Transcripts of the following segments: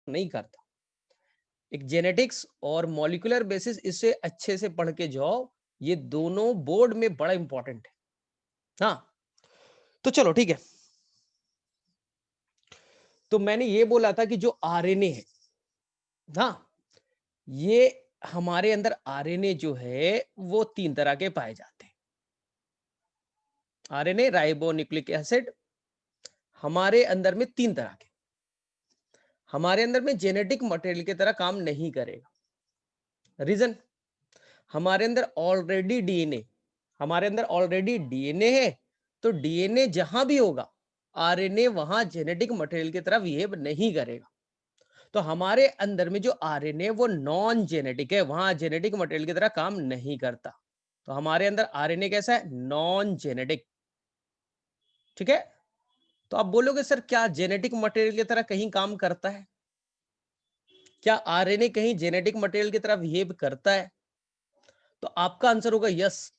नहीं करता। एक जेनेटिक्स और मॉलिक्यूलर बेसिस इससे अच्छे से पढ़ के जाओ, ये दोनों बोर्ड में बड़ा इंपॉर्टेंट है। हाँ, तो चलो ठीक है। तो मैंने ये बोला था कि जो आरएनए है, हाँ, ये हमारे अंदर आरएनए जो है वो 3 तरह के पाए जाते हैं। आरएनए राइबोन्यूक्लिक एसिड हमारे अंदर में 3 तरह के, हमारे अंदर में जेनेटिक मटेरियल की तरह काम नहीं करेगा। रीजन, हमारे अंदर ऑलरेडी डीएनए, हमारे अंदर ऑलरेडी डीएनए है, तो डीएनए जहां भी होगा आरएनए वहां जेनेटिक मटेरियल की तरह बिहेव नहीं करेगा। तो हमारे अंदर में जो आरएनए वो नॉन जेनेटिक है, वहां जेनेटिक मटेरियल की तरह काम नहीं करता। तो हमारे अंदर आरएनए कैसा है? Non genetic. ठीक है, तो आप बोलोगे सर क्या जेनेटिक मटेरियल की तरह कहीं काम करता है? क्या आरएनए कहीं जेनेटिक मटेरियल की तरह बिहेव करता है? तो आपका आंसर होगा यस।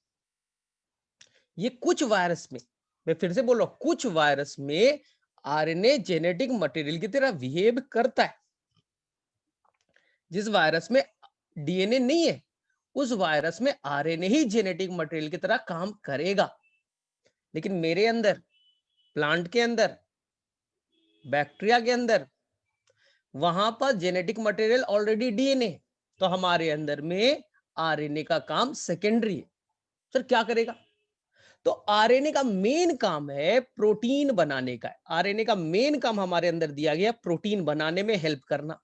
ये कुछ वायरस में, मैं फिर से बोल रहा हूं, कुछ वायरस में आरएनए जेनेटिक मटेरियल की तरह बिहेव करता है। जिस वायरस में डीएनए नहीं है, उस वायरस में आरएनए ही जेनेटिक मटेरियल की तरह काम करेगा। लेकिन मेरे अंदर, प्लांट के अंदर, बैक्टीरिया के अंदर, वहां पर जेनेटिक मटेरियल ऑलरेडी डीएनए, तो हमारे अंदर में आरएनए का काम सेकेंडरी है। सर क्या करेगा? तो आरएनए का मेन काम है प्रोटीन बनाने का। आरएनए का मेन काम हमारे अंदर दिया गया प्रोटीन बनाने में हेल्प करना।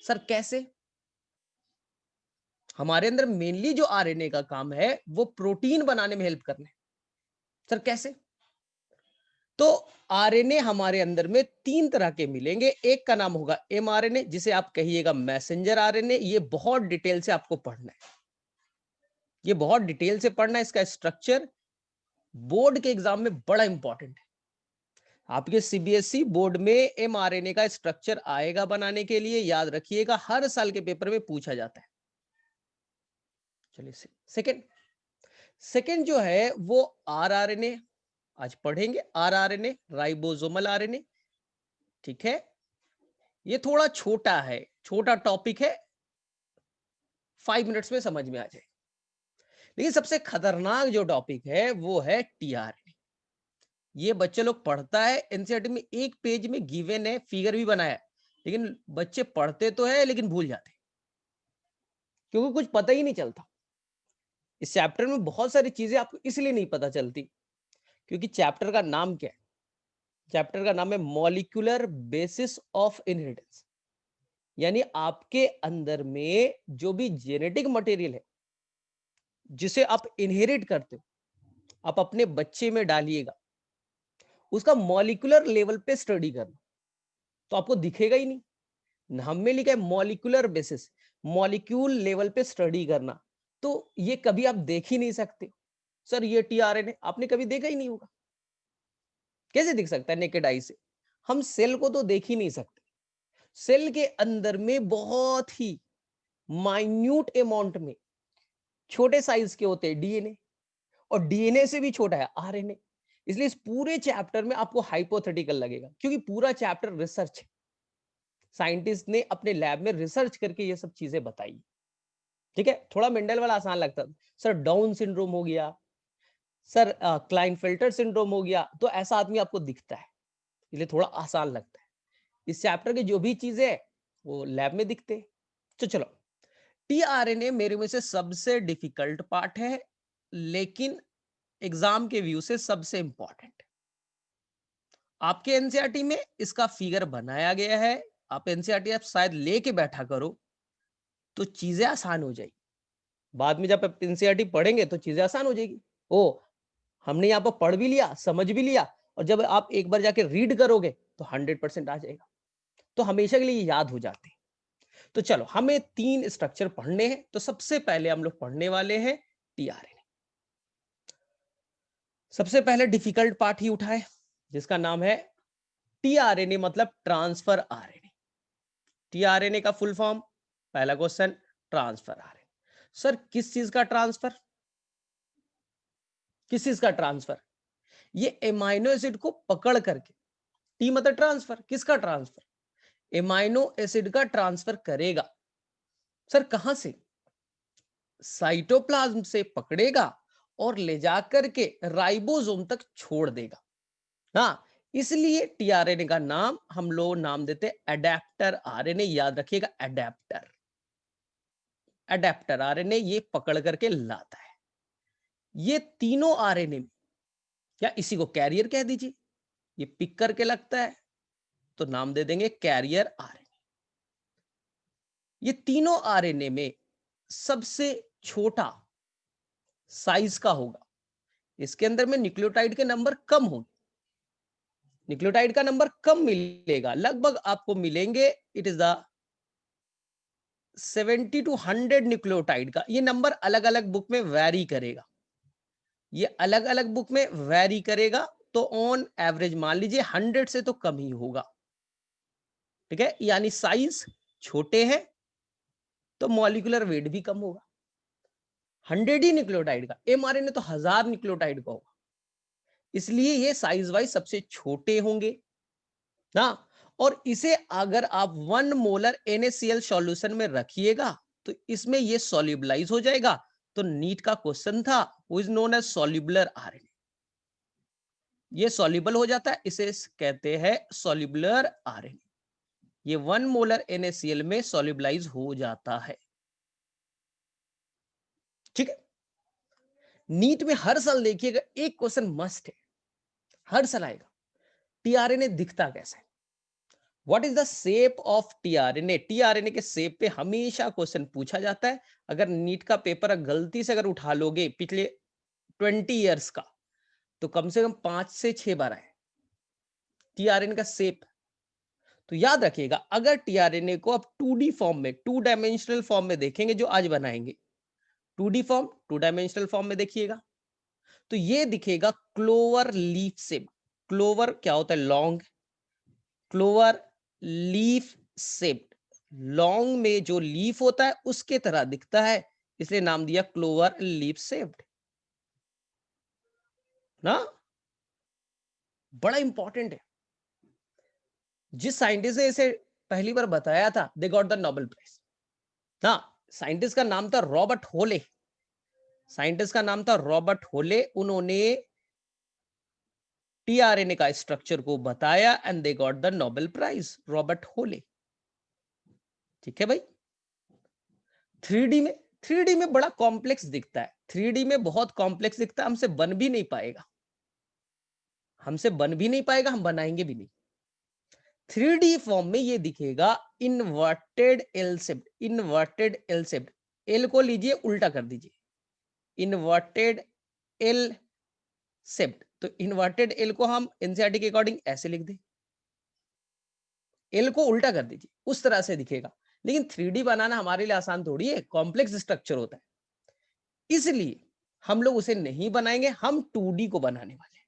सर कैसे? हमारे अंदर मेनली जो आरएनए का काम है वो प्रोटीन बनाने में हेल्प करना है। सर कैसे? तो आरएनए हमारे अंदर में 3 तरह के मिलेंगे। एक का नाम होगा एमआरएनए, जिसे आप कहिएगा मैसेंजर आरएनए। ये बहुत डिटेल से आपको पढ़ना है, ये बहुत डिटेल से पढ़ना है। इसका स्ट्रक्चर बोर्ड के एग्जाम में बड़ा इंपॉर्टेंट है। आपके सीबीएसई बोर्ड में एमआरएनए का स्ट्रक्चर आएगा बनाने के लिए, याद रखिएगा, हर साल के पेपर में पूछा जाता है। चलिए सेकंड, सेकंड जो है वो आरआरएनए, आज पढ़ेंगे आरआरएनए, राइबोसोमल आरएनए। ठीक है, ये थोड़ा छोटा है, छोटा टॉपिक है, 5 मिनट्स में समझ में आ जाए। लेकिन सबसे खतरनाक जो टॉपिक है वो है टीआरएनए। ये बच्चे लोग पढ़ता है, एनसीईआरटी में एक पेज में गिवन है, फिगर भी बनाया है, लेकिन बच्चे पढ़ते तो है लेकिन भूल जाते, क्योंकि कुछ पता ही नहीं चलता। इस चैप्टर में बहुत सारी चीजें आपको इसलिए नहीं पता चलती क्योंकि चैप्टर का नाम क्या है? चैप्टर का नाम है मॉलिक्यूलर बेसिस ऑफ इनहेरिटेंस। यानी आपके अंदर में जो भी जेनेटिक मटेरियल है जिसे आप इनहेरिट करते हो, आप अपने बच्चे में डालिएगा, उसका मॉलिक्यूलर लेवल पे स्टडी करना, तो आपको दिखेगा ही नहीं। हम में लिखा है मॉलिक्यूलर बेसिस, मॉलिक्यूल लेवल पे स्टडी करना, तो ये कभी आप देख ही नहीं सकते। सर ये टीआरएनए आपने कभी देखा ही नहीं होगा, कैसे दिख सकता है नेकेड आई से? हम सेल को तो देख ही नहीं सकते। सेल के अंदर में बहुत ही माइन्यूट अमाउंट में छोटे साइज के होते हैं डीएनए, और डीएनए से भी छोटा है आरएनए। इसलिए इस पूरे चैप्टर में आपको हाइपोथेटिकल लगेगा, क्योंकि पूरा चैप्टर रिसर्च है। साइंटिस्ट ने अपने लैब में रिसर्च करके ये सब चीजें बताई। ठीक है, थोड़ा मेंडल वाला आसान लगता था। सर डाउन सिंड्रोम हो गया, सर क्लाइनफेल्टर सिंड्रोम हो गया, तो ऐसा आदमी आपको दिखता है, इसलिए थोड़ा आसान लगता है। इस चैप्टर की जो भी चीजें है वो लैब में दिखते हैं। तो चलो, टीआरएनए मेरे में से सबसे डिफिकल्ट पार्ट है, लेकिन एग्जाम के व्यू से सबसे इंपॉर्टेंट। आपके एनसीईआरटी में इसका फिगर बनाया गया है, आप एनसीईआरटी आप शायद लेके बैठा करो तो चीजें आसान हो जाएगी। बाद में जब आप एनसीईआरटी पढ़ेंगे तो चीजें आसान हो जाएगी। ओ, हमने यहाँ पर पढ़ भी लिया, समझ भी लिया, और जब आप एक बार जाके रीड करोगे तो 100% आ जाएगा, तो हमेशा के लिए याद हो जाते हैं। तो चलो, हमें 3 स्ट्रक्चर पढ़ने हैं। तो सबसे पहले हम लोग पढ़ने वाले हैं टीआरएनए। सबसे पहले डिफिकल्ट पार्ट ही उठाए, जिसका नाम है टीआरएनए मतलब ट्रांसफर आरएनए। टीआरएनए का फुल फॉर्म, पहला क्वेश्चन, ट्रांसफर आरएनए। सर किस चीज का ट्रांसफर? किस चीज का ट्रांसफर? ये एमाइनो एसिड को पकड़ करके, टी मतलब ट्रांसफर, किसका ट्रांसफर? एमाइनो एसिड का ट्रांसफर करेगा। सर कहां से? साइटोप्लाज्म से पकड़ेगा और ले जाकर के राइबोसोम तक छोड़ देगा। हाँ, इसलिए टीआरएनए का नाम हम लोग नाम देते हैं एडेप्टर आरएनए। याद रखिएगा, एडेप्टर। एडेप्टर आरएनए ये पकड़ करके लाता है। ये तीनों आरएनए में, या इसी को कैरियर कह दीजिए, ये पिक करके लगता है तो नाम दे देंगे कैरियर आरएनए। ये तीनों आरएनए में सबसे छोटा साइज का होगा। इसके अंदर में न्यूक्लियोटाइड के नंबर कम होंगे, न्यूक्लियोटाइड का नंबर कम मिलेगा, लगभग आपको मिलेंगे it is the 70 to 100 nucleotide का। ये नंबर अलग अलग बुक में वैरी करेगा, ये अलग अलग बुक में वैरी करेगा, तो ऑन एवरेज मान लीजिए 100 से तो कम ही होगा। ठीक है, यानी साइज छोटे हैं तो मॉलिक्यूलर वेट भी कम होगा। 100 ही न्यूक्लियोटाइड का, एमआरएनए तो 1000 न्यूक्लियोटाइड का होगा, इसलिए ये साइज वाइज सबसे छोटे होंगे ना। और इसे अगर आप 1 मोलर NaCl सॉल्यूशन में रखिएगा तो इसमें ये सॉल्युबलाइज हो जाएगा। तो नीट का क्वेश्चन था who is known as soluble RNA, ये सॉल्युबल हो जाता है, इसे कहते हैं सॉल्युबलर आरएनए। ये 1 मोलर NaCl में सॉल्युबलाइज हो जाता है। ठीक है, नीट में हर साल देखिएगा एक क्वेश्चन मस्ट है, हर साल आएगा, टीआरएनए दिखता कैसे है? What is the shape of tRNA? TRNA के शेप पे हमेशा क्वेश्चन पूछा जाता है। अगर नीट का पेपर गलती से अगर उठा लोगे पिछले 20 ईयर्स का, तो कम से कम 5 से 6 बार आए टीआरएनए का शेप। तो याद रखिएगा, अगर टीआरएनए को आप 2D फॉर्म में, 2 डायमेंशनल फॉर्म में देखेंगे, जो आज बनाएंगे 2D फॉर्म, 2 डायमेंशनल फॉर्म में देखिएगा, तो ये दिखेगा क्लोवर लीफ शेप। क्लोवर क्या होता है? Long. Clover leaf shaped, long में जो लीफ होता है उसके तरह दिखता है, इसलिए नाम दिया क्लोवर लीफ शेप्ड ना। बड़ा इंपॉर्टेंट है, जिस साइंटिस्ट ने इसे पहली बार बताया था they got the Nobel prize ना। साइंटिस्ट का नाम था रॉबर्ट होले, साइंटिस्ट का नाम था रॉबर्ट होले। उन्होंने टीआरएनए का स्ट्रक्चर को बताया and they got the Nobel prize, Robert Holley. ठीक है भाई। 3D में, 3D में बड़ा कॉम्प्लेक्स दिखता है, 3D में बहुत कॉम्प्लेक्स दिखता है, हमसे बन भी नहीं पाएगा, हमसे बन भी नहीं पाएगा, हम बनाएंगे भी नहीं। 3D फॉर्म में ये दिखेगा inverted L shaped, inverted L shaped. L को लीजिए उल्टा कर दीजिए, इन्वर्टेड एल शेप्ड। तो इन्वर्टेड एल को हम एनसीईआरटी के अकॉर्डिंग ऐसे लिख दें, एल को उल्टा कर दीजिए, उस तरह से दिखेगा। लेकिन 3D बनाना हमारे लिए आसान थोड़ी है, कॉम्प्लेक्स स्ट्रक्चर होता है, इसलिए हम लोग उसे नहीं बनाएंगे, हम 2D को बनाने वाले हैं।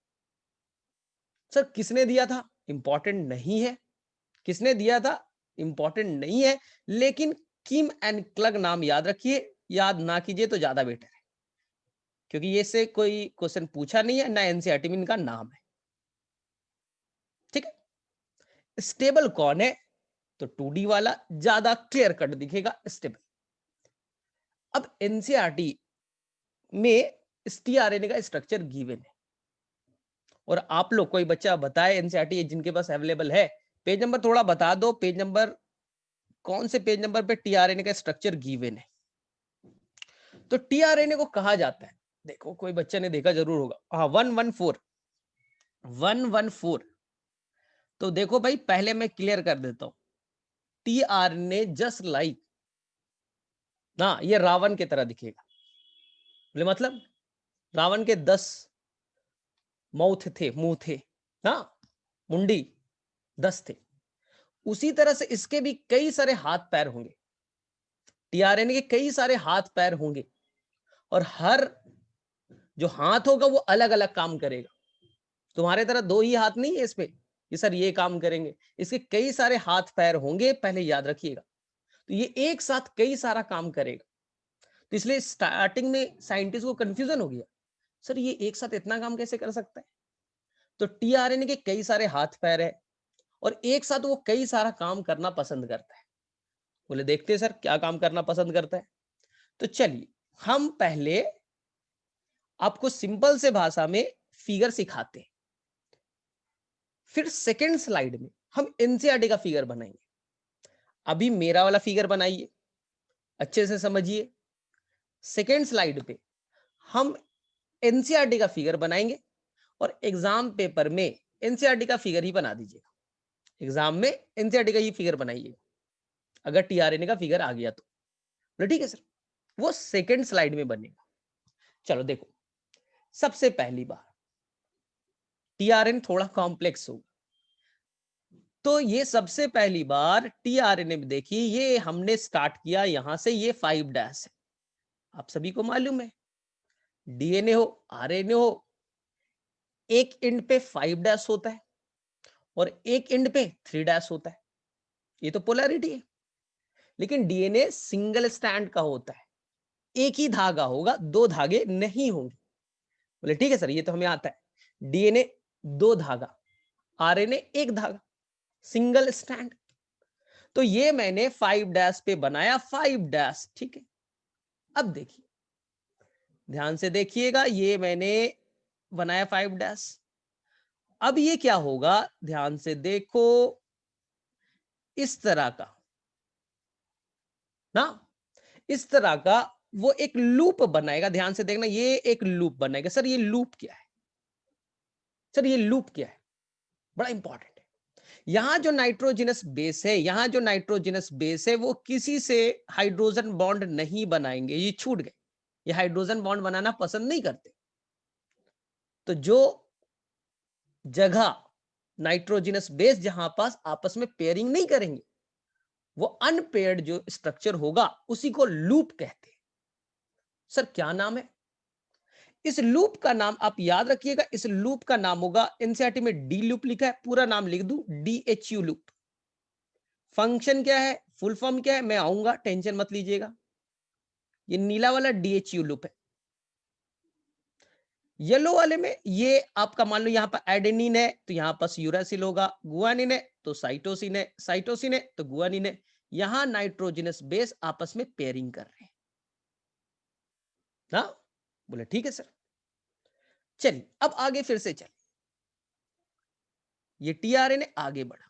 सर किसने दिया था? इंपॉर्टेंट नहीं है, किसने दिया था इंपॉर्टेंट नहीं है, लेकिन किम एंड क्लग नाम याद रखिए, याद ना कीजिए तो ज्यादा बेटर है, क्योंकि ये से कोई क्वेश्चन पूछा नहीं है, ना एनसीईआरटी में इनका नाम है। ठीक है, स्टेबल कौन है? तो 2D वाला ज्यादा क्लियर कट दिखेगा, स्टेबल। अब एनसीईआरटी में टीआरएनए का स्ट्रक्चर गिवन है, और आप लोग कोई बच्चा बताए एनसीईआरटी जिनके पास अवेलेबल है, पेज नंबर थोड़ा बता दो, पेज नंबर कौन से पेज नंबर पे टीआरएनए का स्ट्रक्चर गिवन है। तो टीआरएनए को कहा जाता है, देखो कोई बच्चे ने देखा जरूर होगा, हाँ 114, 114। तो देखो भाई पहले मैं क्लियर कर देता हूं, टीआरएनए जस्ट लाइक ना, ये रावण की तरह दिखेगा। बोले मतलब रावण के 10 माउथ थे, मुंह थे ना, मुंडी 10 थे, उसी तरह से इसके भी कई सारे हाथ पैर होंगे, टीआरएनए के कई सारे हाथ पैर होंगे, और हर जो हाथ होगा वो अलग अलग काम करेगा। तुम्हारे तरह 2 ही हाथ नहीं है इसमें कि सर ये काम करेंगे, इसके कई सारे हाथ पैर होंगे, पहले याद रखिएगा। तो ये एक साथ कई सारा काम करेगा, तो इसलिए स्टार्टिंग में साइंटिस्ट को कंफ्यूजन हो गया, सर ये एक साथ इतना काम कैसे कर सकता है। तो टीआरएनए के कई सारे हाथ पैर है, और एक साथ वो कई सारा काम करना पसंद करता है। बोले देखते हैं सर क्या काम करना पसंद करता है। तो चलिए हम पहले आपको सिंपल से भाषा में फिगर सिखाते हैं, फिर सेकंड स्लाइड में हम एनसीईआरटी का फिगर बनाएंगे। अभी मेरा वाला फिगर बनाइए, अच्छे से समझिए। सेकंड स्लाइड पे हम एनसीईआरटी का फिगर बनाएंगे और एग्जाम पेपर में एनसीईआरटी का फिगर ही बना दीजिएगा। एग्जाम में एनसीईआरटी का ही फिगर बनाइएगा, अगर टीआरएन का फिगर आ गया तो। बोले ठीक है सर, वो सेकंड स्लाइड में बनेगा। चलो देखो, सबसे पहली बार टीआरएन थोड़ा कॉम्प्लेक्स होगा, तो ये सबसे पहली बार टीआरएनए में देखिए, ये हमने स्टार्ट किया यहां से, ये 5 डैश है। आप सभी को मालूम है डीएनए हो आरएनए हो, एक एंड पे 5 डैश होता है और एक एंड पे 3 डैश होता है। ये तो पोलैरिटी है। लेकिन डीएनए सिंगल स्टैंड का होता है, एक ही धागा होगा, दो धागे नहीं होंगे। बोले ठीक है सर, ये तो हमें आता है। डीएनए 2 धागा, आरएनए 1 धागा, सिंगल स्टैंड। तो ये मैंने 5 डैश पे बनाया, 5 डैश, ठीक है। अब देखिए, ध्यान से देखिएगा, ये मैंने बनाया 5 डैश। अब ये क्या होगा, ध्यान से देखो, इस तरह का ना, इस तरह का वो एक लूप बनाएगा। ध्यान से देखना, ये एक लूप बनाएगा। सर ये लूप क्या है, सर ये लूप क्या है, बड़ा इंपॉर्टेंट है। यहां जो नाइट्रोजनस बेस है, यहां जो नाइट्रोजनस बेस है, वो किसी से हाइड्रोजन बॉन्ड नहीं बनाएंगे, ये छूट गए। ये हाइड्रोजन बॉन्ड बनाना पसंद नहीं करते। तो जो जगह नाइट्रोजनस बेस जहां पास आपस में पेयरिंग नहीं करेंगे, वो अनपेयर्ड जो स्ट्रक्चर होगा उसी को लूप कहते हैं। सर क्या नाम है इस लूप का? नाम आप याद रखिएगा, इस लूप का नाम होगा, एनसीईआरटी में डी लूप लिखा है, पूरा नाम लिख दूं, डीएचयू लूप। फंक्शन क्या है, फुल फॉर्म क्या है, मैं आऊंगा, टेंशन मत लीजिएगा। ये नीला वाला डीएचयू लूप है। येलो वाले में ये आपका मान लो यहां पर एडेनिन है तो यहां पर यूरासिल होगा, गुआनिन है तो साइटोसिन है, साइटोसिन है तो गुआनिन है। यहां नाइट्रोजनस बेस आपस में पेयरिंग कर रहे हैं ना। बोले ठीक है सर। चलिए अब आगे फिर से चलिए, ये टीआरएनए आगे बढ़ा,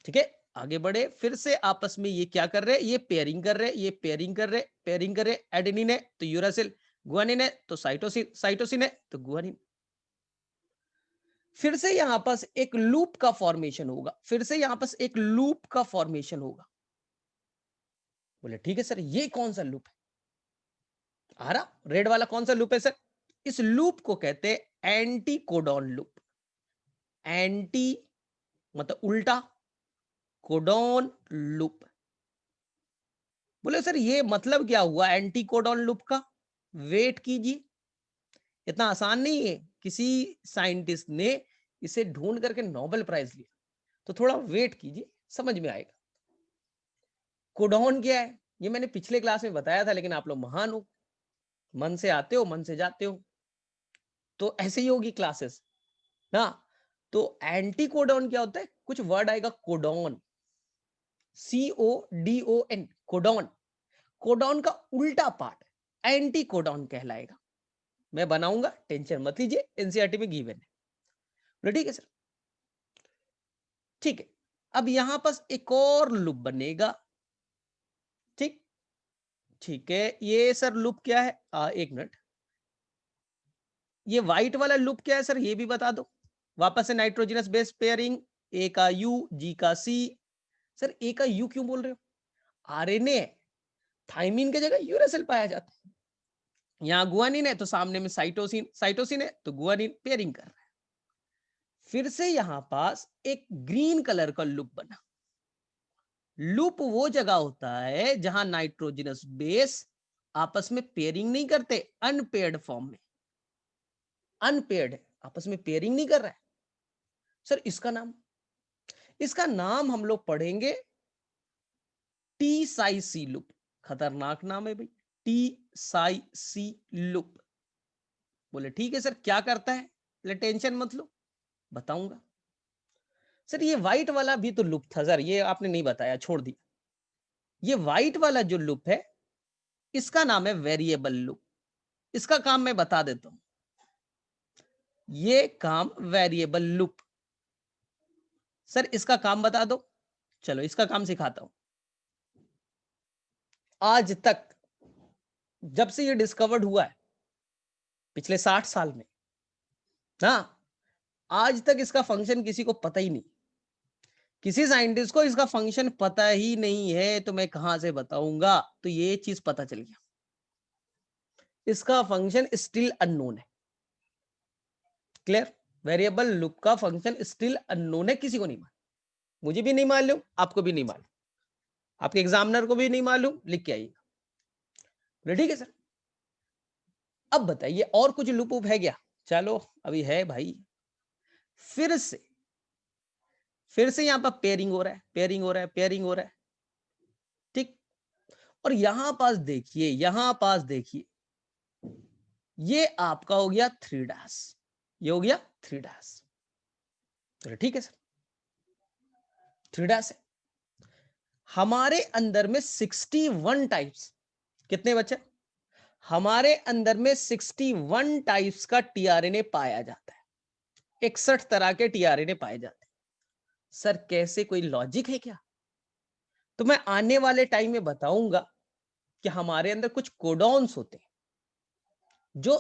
ठीक है, आगे बढ़े, फिर से आपस में ये क्या कर रहे हैं, ये पेयरिंग कर रहे हैं, ये पेयरिंग कर रहे, पेयरिंग कर रहे। एडेनिन है तो यूरासिल, गुआनिन है तो साइटोसिन, साइटोसिन है तो गुआनिन। फिर से यहां पास एक लूप का फॉर्मेशन होगा, फिर से यहां पास एक लूप का फॉर्मेशन होगा। बोले ठीक है सर, ये कौन सा लूप है आ रहा, रेड वाला कौन सा लूप है सर? इस लूप को कहते हैं एंटी कोडॉन लूप। एंटी मतलब उल्टा, कोडॉन लूप। बोले सर ये मतलब क्या हुआ एंटी कोडॉन लूप का? वेट कीजिए, इतना आसान नहीं है। किसी साइंटिस्ट ने इसे ढूंढ करके नोबेल प्राइज लिया, तो थोड़ा वेट कीजिए, समझ में आएगा। कोडॉन क्या है ये मैंने पिछले क्लास में बताया था, लेकिन आप लोग महान हो, मन से आते हो मन से जाते हो, तो ऐसे ही होगी क्लासेस ना। तो एंटी कोडॉन क्या होता है, कुछ वर्ड आएगा कोडॉन, CODON, कोडॉन। कोडॉन का उल्टा पार्ट एंटी कोडॉन कहलाएगा। मैं बनाऊंगा, टेंशन मत लीजिए, एनसीईआरटी में गिवन है। बोले ठीक है सर, ठीक है। अब यहां पास एक और लूप बनेगा, ठीक, ठीक है। ये सर लूप क्या है, एक मिनट, ये व्हाइट वाला लूप क्या है सर, ये भी बता दो। वापस से नाइट्रोजनस बेस पेयरिंग, ए का यू, जी का सी। सर ए का यू क्यों बोल रहे हो, आरएनए थाइमिन की जगह यूरासिल पाया जाता है। यहां गुआनिन है तो सामने में साइटोसिन, साइटोसिन है तो गुआनिन पेयरिंग कर रहा है। फिर से यहां पास एक ग्रीन कलर का लूप बना। लूप वो जगह होता है जहां नाइट्रोजनस बेस आपस में पेयरिंग नहीं करते, अनपेयर्ड फॉर्म में, अनपेयर्ड है, आपस में पेयरिंग नहीं कर रहा है। सर इसका नाम हम लोग पढ़ेंगे टी साई सी लूप। खतरनाक नाम है भाई, टी साई सी लूप। बोले ठीक है सर, क्या करता है? बोले टेंशन मत लो, बताऊंगा। सर ये व्हाइट वाला भी तो लूप था सर, ये आपने नहीं बताया, छोड़ दिया। ये व्हाइट वाला जो लूप है इसका नाम है वेरिएबल लूप। इसका काम मैं बता देता हूं, ये काम वेरिएबल लूप। सर इसका काम बता दो, चलो इसका काम सिखाता हूं। आज तक जब से ये डिस्कवर्ड हुआ है, पिछले 60 साल में ना, आज तक इसका फंक्शन किसी को पता ही नहीं। किसी साइंटिस्ट को इसका फंक्शन पता ही नहीं है, तो मैं कहां से बताऊंगा। तो ये चीज पता चल गया, इसका फंक्शन स्टिल अननोन है। क्लियर? वेरिएबल लूप का फंक्शन स्टिल अननोन है, किसी को नहीं मालूम, मुझे भी नहीं मालूम, आपको भी नहीं मालूम, आपके एग्जामिनर को भी नहीं मालूम। लिख के आइएगा, बोले ठीक है सर। अब बताइए और कुछ लूप वूप है क्या? चलो अभी है भाई। फिर से यहां पर पेयरिंग हो रहा है, पेयरिंग हो रहा है, पेयरिंग हो रहा है, ठीक। और यहां पास देखिए, यहां पास देखिए, ये आपका हो गया 3 डैश, ये हो गया 3 डैश। चलो ठीक है सर, 3 डैश है। हमारे अंदर में 61 टाइप्स, कितने बच्चे? हमारे अंदर में 61 टाइप्स का टीआरएनए पाया जाता है। 61 तरह के टीआरएनए पाए जाते हैं। सर कैसे, कोई लॉजिक है क्या? तो मैं आने वाले टाइम में बताऊंगा कि हमारे अंदर कुछ कोडॉन्स होते हैं जो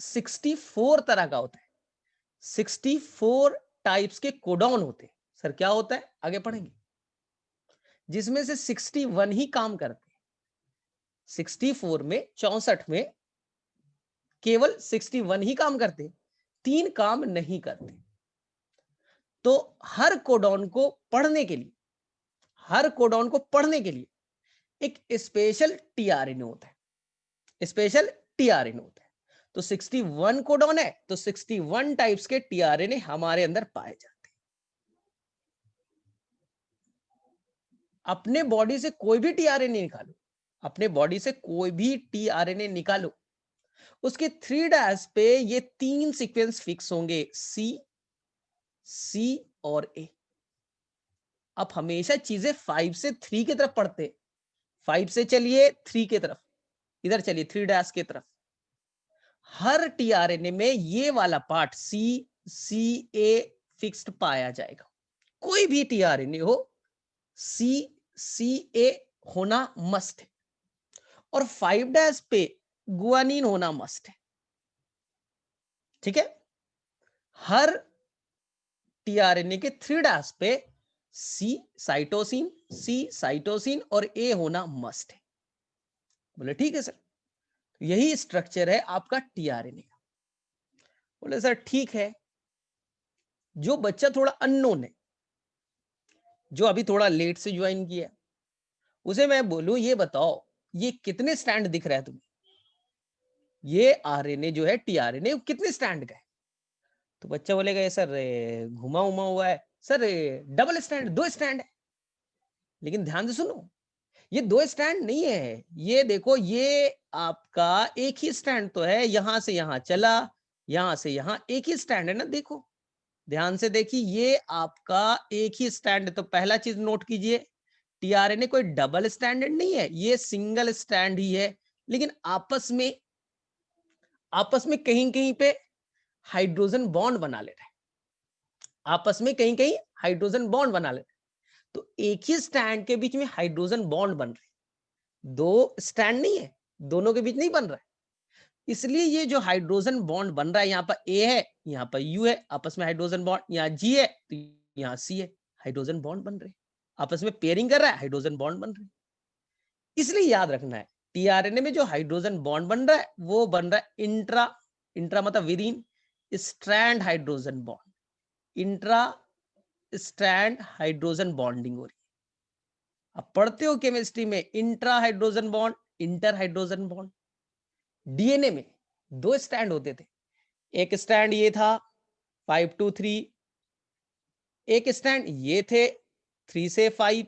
64 तरह का होता है। 64 टाइप्स के कोडॉन होते हैं। सर क्या होता है, आगे पढ़ेंगे। जिसमें से 61 ही काम करते हैं। 64 में, 64 में केवल 61 ही काम करते हैं, 3 काम नहीं करते। तो हर कोडॉन को पढ़ने के लिए, हर कोडॉन को पढ़ने के लिए एक स्पेशल टीआरएनए होता है, स्पेशल टीआरएनए होता है। तो 61 कोडॉन है, तो 61 टाइप्स के टीआरएनए हमारे अंदर पाए जाते हैं। अपने बॉडी से कोई भी टीआरएनए निकालो, अपने बॉडी से कोई भी टीआरएनए निकालो, उसके 3 डैश पे ये 3 सीक्वेंस फिक्स होंगे, सी और ए। आप हमेशा चीजें 5 से 3 की तरफ पढ़ते, 5 से चलिए 3 की तरफ, इधर चलिए 3 डैश की तरफ। हर टीआरएनए में ये वाला पार्ट सी ए फिक्स्ड पाया जाएगा। कोई भी टीआरएनए हो, सी ए होना मस्ट है। और 5 डैश पे गुआनिन होना मस्ट है, ठीक है। हर टीआरएनए के 3 डैश पे सी साइटोसिन और ए होना मस्ट है। बोले ठीक है सर, यही स्ट्रक्चर है आपका टीआरएनए का। बोले सर ठीक है, जो बच्चा थोड़ा अननोन है, जो अभी थोड़ा लेट से ज्वाइन किया, उसे मैं बोलूं ये बताओ, ये कितने स्टैंड दिख रहा है तुम्हें? ये आरएनए जो है टीआरएनए कितने स्टैंड का है? तो बच्चा बोलेगा ये सर घुमा उमा हुआ है सर, डबल स्टैंड, 2 स्टैंड है। लेकिन ध्यान से सुनो, ये 2 स्टैंड नहीं है, ये देखो, ये आपका एक ही स्टैंड तो है, यहां से यहां चला, यहां से यहां, एक ही स्टैंड है ना। देखो ध्यान से देखिए, ये आपका एक ही स्टैंड है। तो पहला चीज नोट कीजिए, टीआरएनए कोई डबल स्टैंडर्ड नहीं है, ये सिंगल स्टैंड ही है। लेकिन आपस में कहीं कहीं पे हाइड्रोजन बॉन्ड बना ले रहे हैं, आपस में कहीं कहीं हाइड्रोजन बॉन्ड बना ले रहे हैं। तो एक ही स्टैंड के बीच में हाइड्रोजन बॉन्ड बन रहे हैं, 2 स्टैंड नहीं है, दोनों के बीच नहीं बन रहा है। इसलिए ये जो हाइड्रोजन बॉन्ड बन रहा है, यहाँ पर ए है, यहाँ पर यू है, आपस में हाइड्रोजन बॉन्ड, यहाँ जी है तो यहाँ सी है, हाइड्रोजन बॉन्ड बन रहे हैं, आपस में पेयरिंग कर रहा है, हाइड्रोजन बॉन्ड बन रहे हैं। इसलिए याद रखना है, टीआरएनए में जो हाइड्रोजन बॉन्ड बन रहा है वो बन रहा है इंट्रा मतलब with in strand hydrogen bond, intra strand hydrogen bonding हो रही है। अब पढ़ते हो केमिस्ट्री में intra hydrogen bond, inter hydrogen bond. DNA में 2 स्टैंड होते थे, एक स्टैंड ये था 5 to 3, एक स्टैंड ये थे 3 से 5।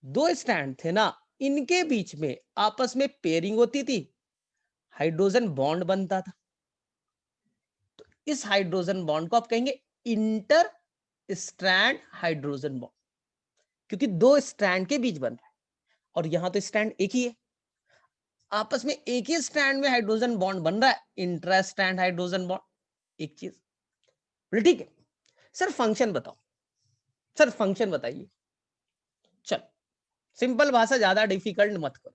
2 स्टैंड थे ना, इनके बीच में आपस में पेयरिंग होती थी, हाइड्रोजन बॉन्ड बनता था। तो इस हाइड्रोजन बॉन्ड को आप कहेंगे इंटर स्ट्रैंड हाइड्रोजन बॉन्ड, क्योंकि दो स्ट्रैंड के बीच बन रहा है और यहां तो स्ट्रैंड एक ही है, आपस में एक ही स्ट्रैंड में हाइड्रोजन बॉन्ड बन रहा है, इंट्रा स्ट्रैंड हाइड्रोजन बॉन्ड, एक चीज। ठीक है सर, फंक्शन बताओ, सर फंक्शन बताइए। चल सिंपल भाषा, ज्यादा डिफिकल्ट मत करो।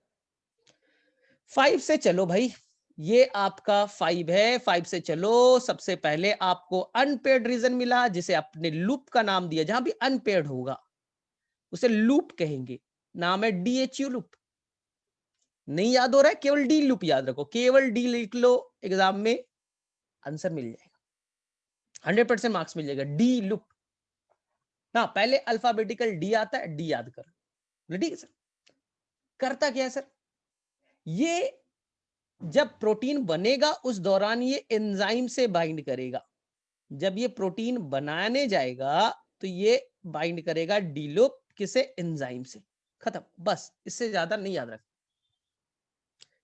5 से चलो भाई, ये आपका 5 है, 5 से चलो। सबसे पहले आपको अनपेयर्ड रीजन मिला, जिसे आपने लूप का नाम दिया, जहां भी अनपेयर्ड होगा उसे लूप कहेंगे, नाम है DHU लूप। नहीं याद हो रहा है, केवल डी लूप याद रखो, केवल डी लिख लो, एग्जाम में आंसर मिल जाएगा, 100% मार्क्स मिल जाएगा। डी लूप ना, पहले अल्फाबेटिकल डी आता है, डी याद कर। ठीक है सर, करता क्या है सर, ये जब प्रोटीन बनेगा उस दौरान ये एंजाइम से बाइंड करेगा, जब ये प्रोटीन बनाने जाएगा तो ये बाइंड करेगा डी लूप, किसे, एंजाइम से, खत्म, बस इससे ज्यादा नहीं याद रख,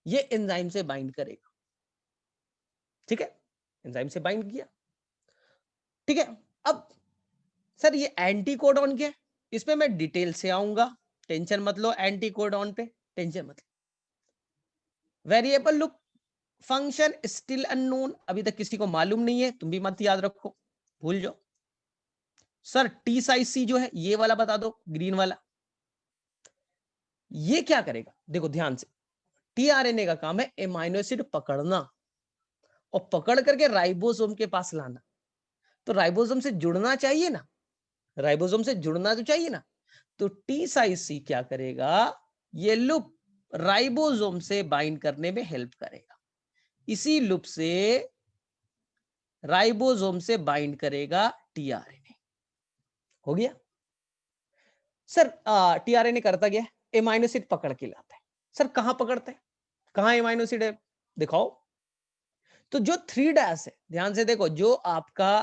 ये एंजाइम से बाइंड करेगा। ठीक है, एंजाइम से बाइंड किया। ठीक है, अब सर ये एंटी कोडॉन क्या है, इसमें मैं डिटेल से आऊंगा, टेंशन मत लो, एंटी कोडॉन पे टेंशन मत लो। Variable loop, function still unknown, अभी तक किसी को मालूम नहीं है, तुम भी मत याद रखो, भूल जाओ। सर टी साइज सी जो है ये वाला बता दो, ग्रीन वाला, ये क्या करेगा, देखो ध्यान से, टीआरएनए का काम है एमाइनो एसिड पकड़ना और पकड़ करके राइबोसोम के पास लाना, तो राइबोसोम से जुड़ना चाहिए ना, राइबोसोम से जुड़ना तो चाहिए ना, तो टी साइज सी क्या करेगा, ये लूप राइबोसोम से बाइंड करने में हेल्प करेगा, इसी लूप से राइबोसोम से बाइंड करेगा टीआरएनए। हो गया सर, टीआरएनए करता क्या है, एमाइनो एसिड पकड़ के लाता है। सर कहां पकड़ता है, कहां एमाइनो एसिड है, दिखाओ। तो जो 3 डैश है, ध्यान से देखो, जो आपका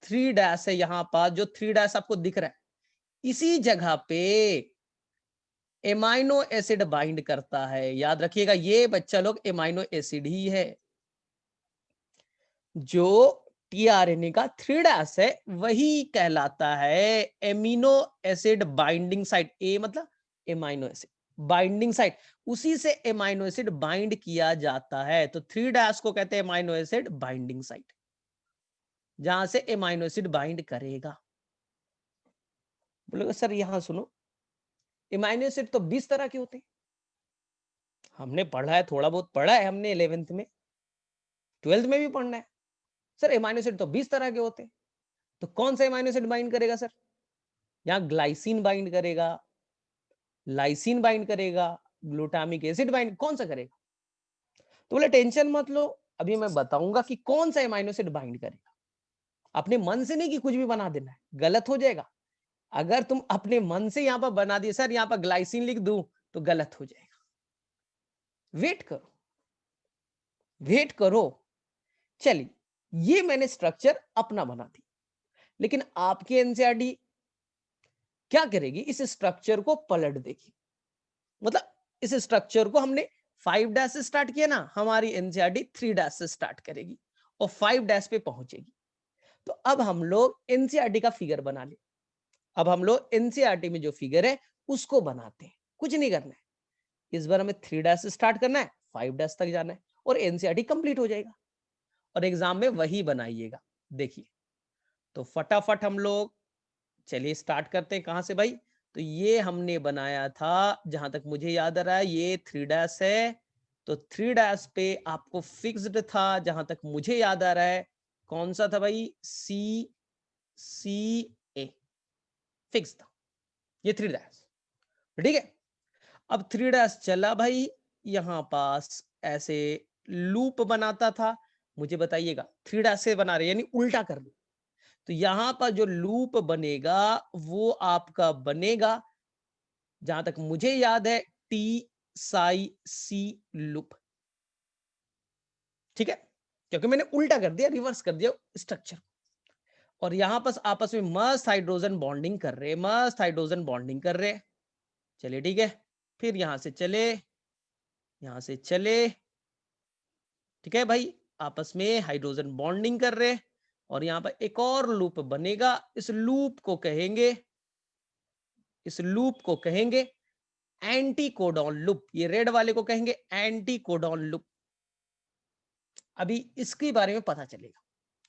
3 डैश है यहां पर, जो 3 डैश आपको दिख रहा है, इसी जगह पे एमाइनो एसिड बाइंड करता है, याद रखिएगा, ये बच्चा लोग एमाइनो एसिड ही है। जो टीआरएनए का 3 डैश है वही कहलाता है एमिनो एसिड बाइंडिंग साइट, ए मतलब एमाइनो एसिड बाइंडिंग साइट, उसी से एमाइनो एसिड बाइंड किया जाता है, तो 3 डैश को कहते हैं एमाइनो एसिड बाइंडिंग साइट, जहां से एमाइनो एसिड बाइंड करेगा। बोलोगे सर यहां सुनो, एमाइनो एसिड तो 20 तरह के होते हैं, हमने पढ़ा है, थोड़ा बहुत पढ़ा है हमने 11th में, 12th में भी पढ़ना है। सर एमाइनो एसिड तो 20 तरह के होते हैं, तो कौन सा एमाइनो एसिड बाइंड करेगा सर, यहाँ ग्लाइसिन बाइंड करेगा, लाइसिन बाइंड करेगा, ग्लूटामिक एसिड बाइंड, कौन सा करेगा, तो बोले टेंशन मत लो, अभी मैं बताऊंगा कि कौन सा एमाइनो एसिड बाइंड करेगा। अपने मन से नहीं कि कुछ भी बना देना है, गलत हो जाएगा, अगर तुम अपने मन से यहां पर बना दिए, सर यहां पर ग्लाइसिन लिख दूं तो गलत हो जाएगा, वेट करो, वेट करो। चलिए, ये मैंने स्ट्रक्चर अपना बना दी, लेकिन आपकी एनसीईआरटी क्या करेगी, इस स्ट्रक्चर को पलट देगी, मतलब इस स्ट्रक्चर को हमने 5 डैश से स्टार्ट किया ना, हमारी एनसीईआरटी 3 डैश से स्टार्ट करेगी और 5 डैश पे पहुंचेगी। तो अब हम लोग एनसीईआरटी का फिगर बना ले, अब हम लोग एनसीईआरटी में जो फिगर है उसको बनाते हैं, कुछ नहीं करना है, इस बार हमें 3 डैश से स्टार्ट करना है, 5 डैश तक जाना है और एनसीईआरटी कंप्लीट हो जाएगा और एग्जाम में वही बनाइएगा। देखिए, तो फटाफट हम लोग चलिए स्टार्ट करते हैं, कहां से भाई, तो ये हमने बनाया था, जहां तक मुझे याद आ रहा है ये 3 डैश है, तो 3 डैश पे आपको फिक्स्ड था, जहां तक मुझे याद आ रहा है, कौन सा था भाई, सी सी ए फिक्स था, ये 3 डैश, ठीक है। अब 3 डैश चला भाई, यहां पास ऐसे लूप बनाता था, मुझे बताइएगा 3 डैश से बना रहे यानी उल्टा कर दो, तो यहां पर जो लूप बनेगा वो आपका बनेगा, जहां तक मुझे याद है, टी साई सी लूप, ठीक है, क्योंकि मैंने उल्टा कर दिया, रिवर्स कर दिया स्ट्रक्चर, और यहां पर आपस में मस्त हाइड्रोजन बॉन्डिंग कर रहे, मस्त हाइड्रोजन बॉन्डिंग कर रहे। चलिए ठीक है, फिर यहां से चले, यहां से चले, ठीक है भाई, आपस में हाइड्रोजन बॉन्डिंग कर रहे, और यहां पर एक और लूप बनेगा, इस लूप को कहेंगे एंटी कोडॉन लूप। ये रेड वाले को कहेंगे एंटी कोडॉन लूप। अभी इसके बारे में पता चलेगा,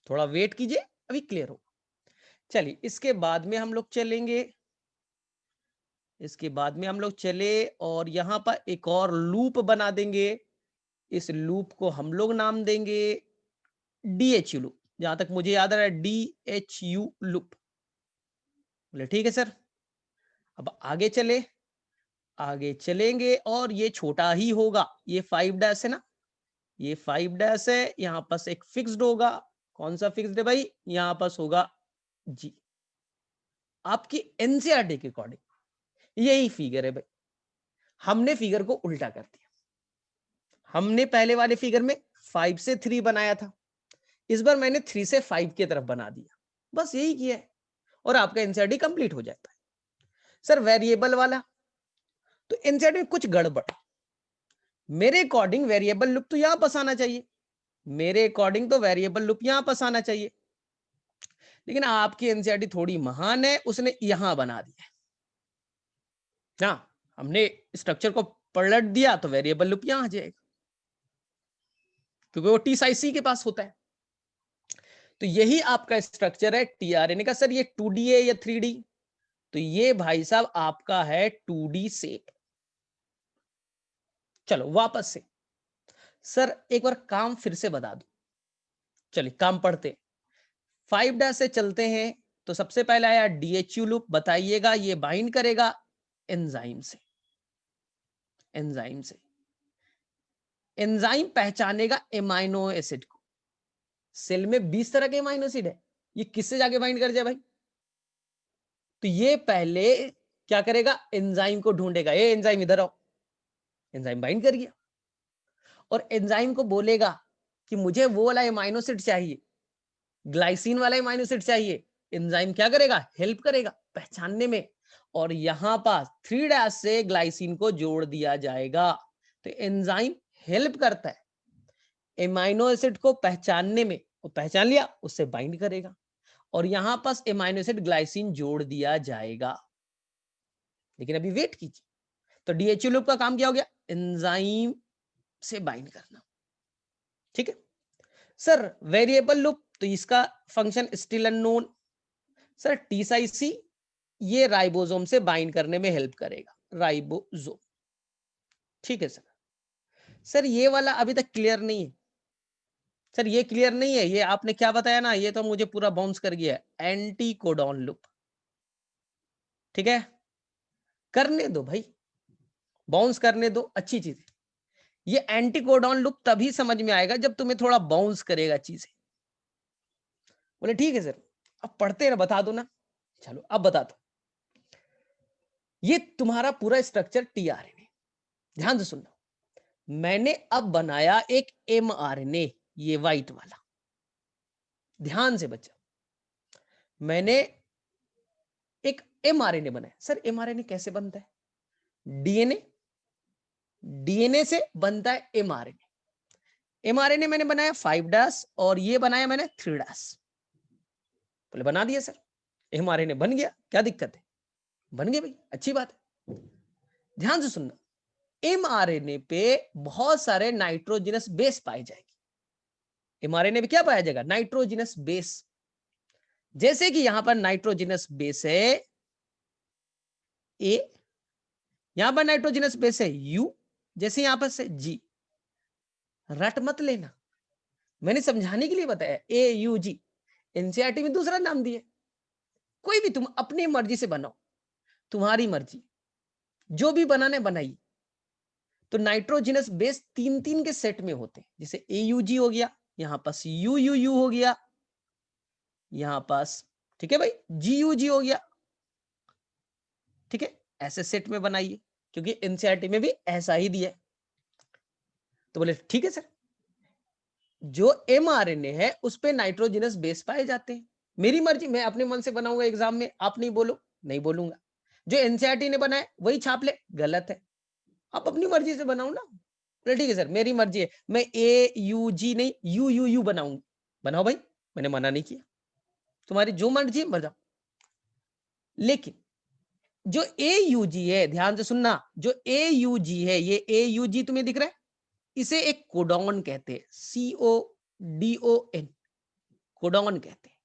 थोड़ा वेट कीजिए, अभी क्लियर होगा। चलिए इसके बाद में हम लोग चले और यहां पर एक और लूप बना देंगे। इस लूप को हम लोग नाम देंगे DHU लूप। जहां तक मुझे याद आ रहा है DHU लूप। बोले ठीक है सर। अब आगे चलेंगे और ये छोटा ही होगा, ये 5 डैश है ना, ये 5 डैश है, यहां पास एक फिक्स्ड होगा। कौन सा फिक्स्ड है भाई? यहां पास होगा जी। आपकी एनसीईआरटी के अकॉर्डिंग यही फिगर है भाई। हमने फिगर को उल्टा कर दिया। हमने पहले वाले फिगर में 5 से 3 बनाया था, इस बार मैंने 3 से 5 की तरफ बना दिया, बस यही किया है और आपका एनसीईआरटी कंप्लीट हो जाता है। सर वेरिएबल वाला, तो एनसीईआरटी में कुछ गड़बड़। मेरे अकॉर्डिंग वेरिएबल लूप तो यहां पास आना चाहिए, लेकिन आपकी एनसीईआरटी थोड़ी महान है, उसने यहां बना दिया। हाँ, हमने स्ट्रक्चर को पलट दिया तो वेरिएबल लूप यहां आ जाएगा, क्योंकि वो टी साइज सी के पास होता है। तो यही आपका स्ट्रक्चर है टीआरएनए का। सर ये 2D है या 3D? तो ये भाई साहब आपका है 2D शेप। चलो वापस से सर एक बार काम फिर से बता दो। चलिए काम पढ़ते। 5 डैश से चलते हैं, तो सबसे पहले आया DHU लूप। बताइएगा ये बाइंड करेगा एंजाइम से। एंजाइम पहचानेगा एमाइनो एसिड को। सेल में 20 तरह के एमाइनो एसिड है, ये किससे जाके बाइंड कर जाए भाई? तो ये पहले क्या करेगा? एंजाइम को ढूंढेगा, ये एंजाइम इधर आओ। एंजाइम बाइंड कर गया और एंजाइम को बोलेगा कि मुझे वो वाला एमाइनो एसिड चाहिए, ग्लाइसिन वाला एमाइनो एसिड चाहिए। एंजाइम क्या करेगा? हेल्प करेगा पहचानने में, और यहां पास 3 डैश से ग्लाइसिन को जोड़ दिया जाएगा। तो एंजाइम हेल्प करता है एमाइनो एसिड को पहचानने में, वो पहचान लिया उससे बाइंड करेगा और यहां पास एमाइनो एसिड ग्लाइसिन जोड़ दिया जाएगा। लेकिन अभी वेट कीजिए, तो DHU लूप का काम क्या हो गया? एंजाइम से बाइंड करना। ठीक है सर। वेरिएबल लूप, तो इसका फंक्शन स्टिल अननोन। सर टीसाइसी, ये राइबोसोम से बाइंड करने में हेल्प करेगा, राइबोसोम। ठीक है सर ये वाला अभी तक क्लियर नहीं है। सर ये क्लियर नहीं है, ये आपने क्या बताया ना, ये तो मुझे पूरा बाउंस कर गया है, एंटी कोडॉन लूप। ठीक है, करने दो भाई, बाउंस करने दो, अच्छी चीज है। ये एंटी कोडॉन लूप तभी समझ में आएगा जब तुम्हें थोड़ा बाउंस करेगा चीजें। बोले ठीक है सर, अब पढ़ते ना, बता दो ना। चलो अब बता दो। ये तुम्हारा पूरा स्ट्रक्चर टीआरएनए, ध्यान से सुनना। मैंने अब बनाया एक एमआरएनए, ये व्हाइट वाला, ध्यान से बच्चा। मैंने एक एमआरएनए बनाया। सर एमआरएनए कैसे बनता है? डीएनए से बनता है एमआरएनए। एमआरएनए मैंने बनाया 5 डैश और ये बनाया मैंने 3 डैश। बोले बना दिया सर, एमआरएनए बन गया, क्या दिक्कत है? बन गया भाई, अच्छी बात है। ध्यान से सुनना, एमआरएनए पे बहुत सारे नाइट्रोजनस बेस पाए जाएंगे। एमआरएनए पे क्या पाया जाएगा? Nitrogenous base. जैसे कि यहां पर नाइट्रोजनस बेस है ए, यहां पर नाइट्रोजनस बेस है यू, जैसे यहां पर से जी। रट मत लेना, मैंने समझाने के लिए बताया, AUG। एनसीईआरटी में दूसरा नाम दिया। कोई भी तुम अपनी मर्जी से बनाओ, तुम्हारी मर्जी, जो भी बनाने बनाइए। तो नाइट्रोजनस बेस 3-3 के सेट में होते हैं, जैसे AUG हो गया, यहां पास UUU हो गया, यहां पास ठीक है भाई GUG हो गया। ठीक है, ऐसे सेट में बनाइए, क्योंकि एनसीईआरटी में भी ऐसा ही दिया है। तो बोले ठीक है सर, जो एमआरएनए है उस पे नाइट्रोजनस बेस पाए जाते हैं। मेरी मर्जी, मैं अपने मन से बनाऊंगा एग्जाम में, आप नहीं बोलो, नहीं बोलूंगा। जो एनसीईआरटी ने बनाया वही छाप ले, गलत है। आप अपनी मर्जी से बनाओ ना। बोले ठीक है सर, मेरी मर्जी है, मैं AUG नहीं UUU बनाऊंगा। बनाओ भाई, मैंने मना नहीं किया। तुम्हारी जो मर्जी मर जाओ। लेकिन जो AUG है, ध्यान से सुनना, जो AUG है, ये AUG तुम्हें दिख रहा है, इसे एक कोडॉन कहते हैं, CODON, कोडॉन कहते हैं।